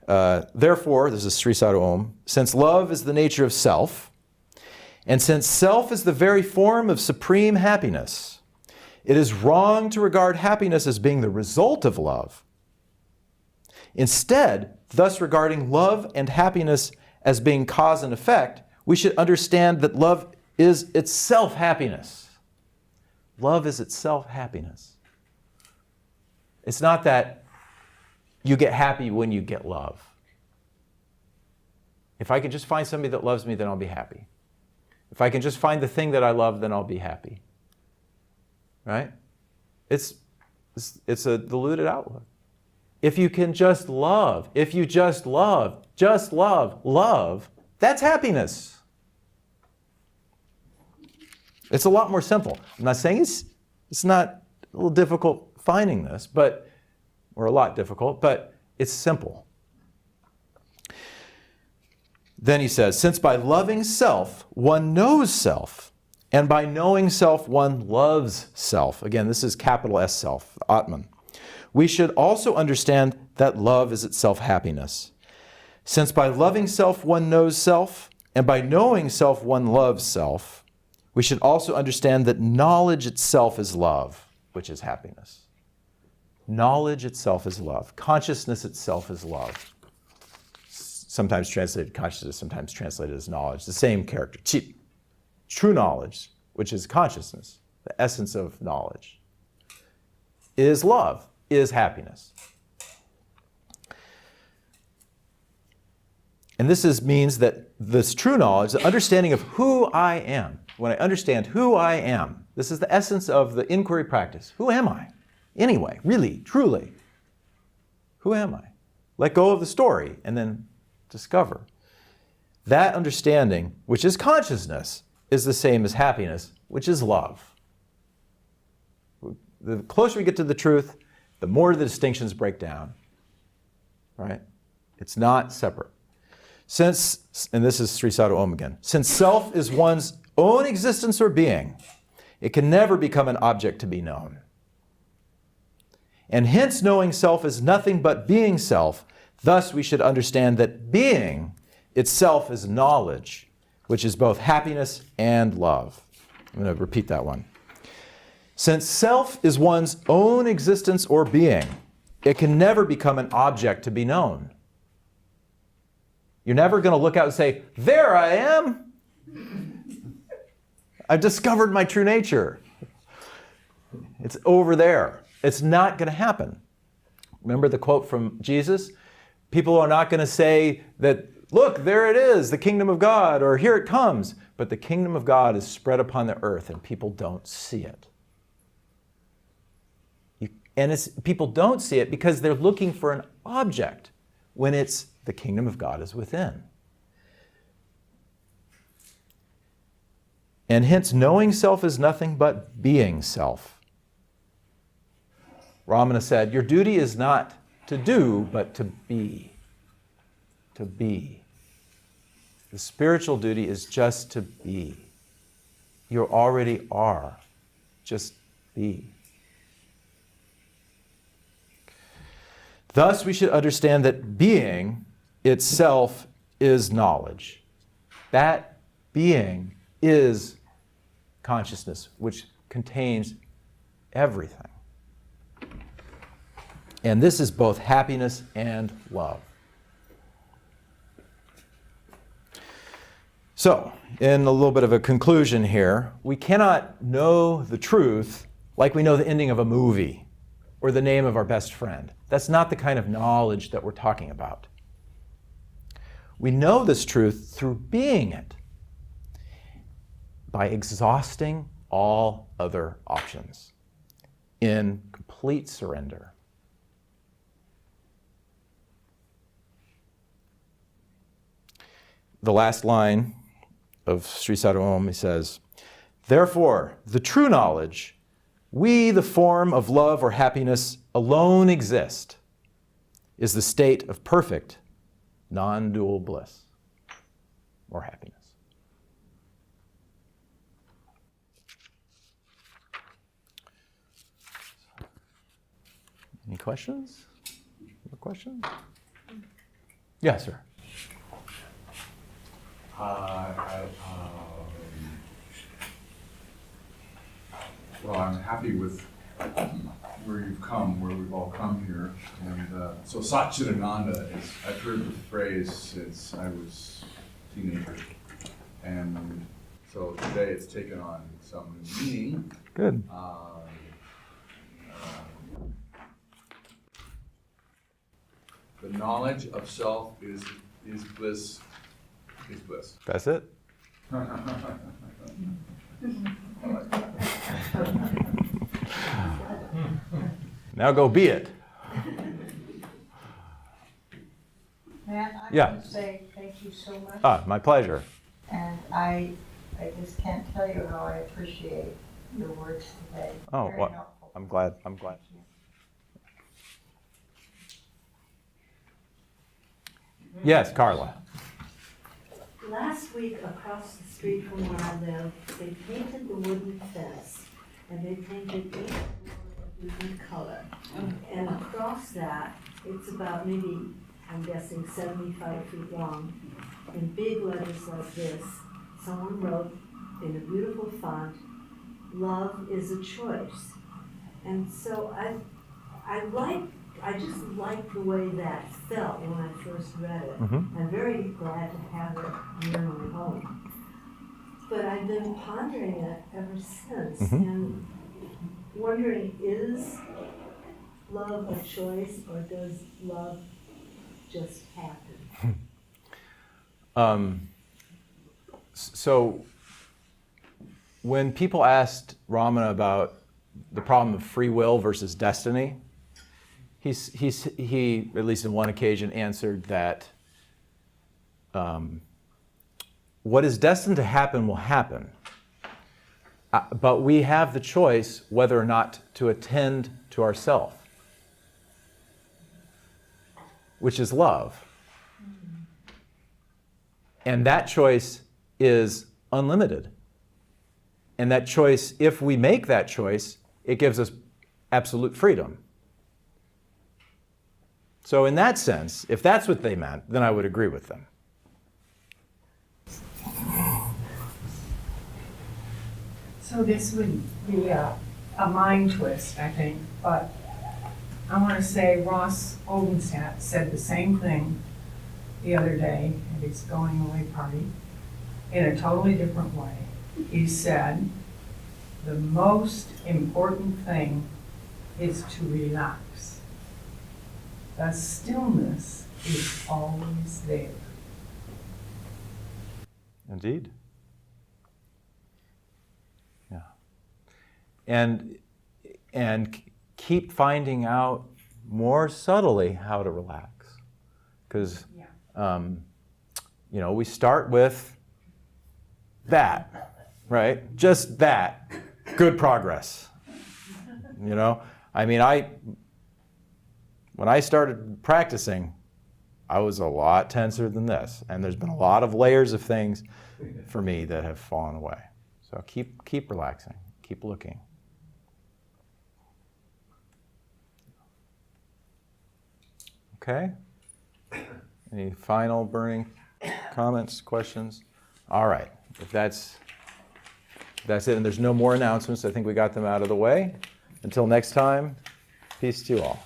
Therefore, this is Sri Sadhu Om, since love is the nature of self, and since self is the very form of supreme happiness, it is wrong to regard happiness as being the result of love. Instead, thus regarding love and happiness as being cause and effect, we should understand that love is itself happiness. Love is itself happiness. It's not that you get happy when you get love. If I can just find somebody that loves me, then I'll be happy. If I can just find the thing that I love, then I'll be happy. Right? It's a diluted outlook. If you can just love, if you just love, love, that's happiness. It's a lot more simple. I'm not saying it's not a little difficult finding this, or a lot difficult, but it's simple. Then he says, since by loving self, one knows self, and by knowing self, one loves self. Again, this is capital S self, Atman. We should also understand that love is itself happiness. Since by loving self, one knows self, and by knowing self, one loves self, we should also understand that knowledge itself is love, which is happiness. Knowledge itself is love. Consciousness itself is love. Sometimes translated consciousness, sometimes translated as knowledge. The same character. True knowledge, which is consciousness, the essence of knowledge, is love, is happiness. And this means that this true knowledge, the understanding of who I am, when I understand who I am, this is the essence of the inquiry practice. Who am I? Anyway, really, truly. Who am I? Let go of the story and then discover. That understanding, which is consciousness, is the same as happiness, which is love. The closer we get to the truth, the more the distinctions break down. Right? It's not separate. Since, and this is Sri Sadhu Om again, since self is one's own existence or being, it can never become an object to be known. And hence knowing self is nothing but being self. Thus we should understand that being itself is knowledge, which is both happiness and love. I'm going to repeat that one. Since self is one's own existence or being, it can never become an object to be known. You're never going to look out and say, there I am. I've discovered my true nature. It's over there. It's not going to happen. Remember the quote from Jesus? People are not going to say that, look, there it is, the kingdom of God, or here it comes. But the kingdom of God is spread upon the earth and people don't see it. People don't see it because they're looking for an object when it's the kingdom of God is within. And hence knowing self is nothing but being self. Ramana said, your duty is not to do, but to be. To be. The spiritual duty is just to be. You already are. Just be. Thus, we should understand that being itself is knowledge. That being is consciousness, which contains everything. And this is both happiness and love. So, in a little bit of a conclusion here, we cannot know the truth like we know the ending of a movie or the name of our best friend. That's not the kind of knowledge that we're talking about. We know this truth through being it, by exhausting all other options in complete surrender. The last line of Sri Sadhu Om, he says, therefore, the true knowledge, we, the form of love or happiness, alone exist, is the state of perfect, non-dual bliss or happiness. Any questions? More questions? Yes, sir. Well, I'm happy with where you've come, where we've all come here. And so Satchidananda is, I've heard the phrase since I was a teenager. And So today it's taken on some new meaning. Good. The knowledge of self is bliss. Is bliss. That's it? I like that. Now go be it. Matt, I Yeah. want to say thank you so much. Ah, my pleasure. And I just can't tell you how I appreciate your words today. Oh, Very well, helpful. I'm glad. I'm glad. Yes, Carla. Last week, across the street from where I live, they painted the wooden fence, and they painted each floor a different color. And across that, it's about maybe, I'm guessing, 75 feet long. In big letters like this, someone wrote in a beautiful font, "Love is a choice." And so I just like the way that felt when I first read it. I'm very glad to have it near my home. But I've been pondering it ever since and wondering, is love a choice or does love just happen? So when people asked Ramana about the problem of free will versus destiny, he at least on one occasion answered that what is destined to happen will happen, but we have the choice whether or not to attend to ourself, which is love. And that choice is unlimited. And that choice, if we make that choice, it gives us absolute freedom. So in that sense, if that's what they meant, then I would agree with them. So this would be a mind twist, I think, but I want to say Ross Oldenstadt said the same thing the other day at his going away party in a totally different way. He said, the most important thing is to relax. The stillness is always there. Indeed. Yeah. And keep finding out more subtly how to relax. Because, we start with that, right? Just that. Good progress. When I started practicing, I was a lot tenser than this. And there's been a lot of layers of things for me that have fallen away. So keep relaxing. Keep looking. Okay? Any final burning comments, questions? All right. If that's it, and there's no more announcements, I think we got them out of the way. Until next time, peace to you all.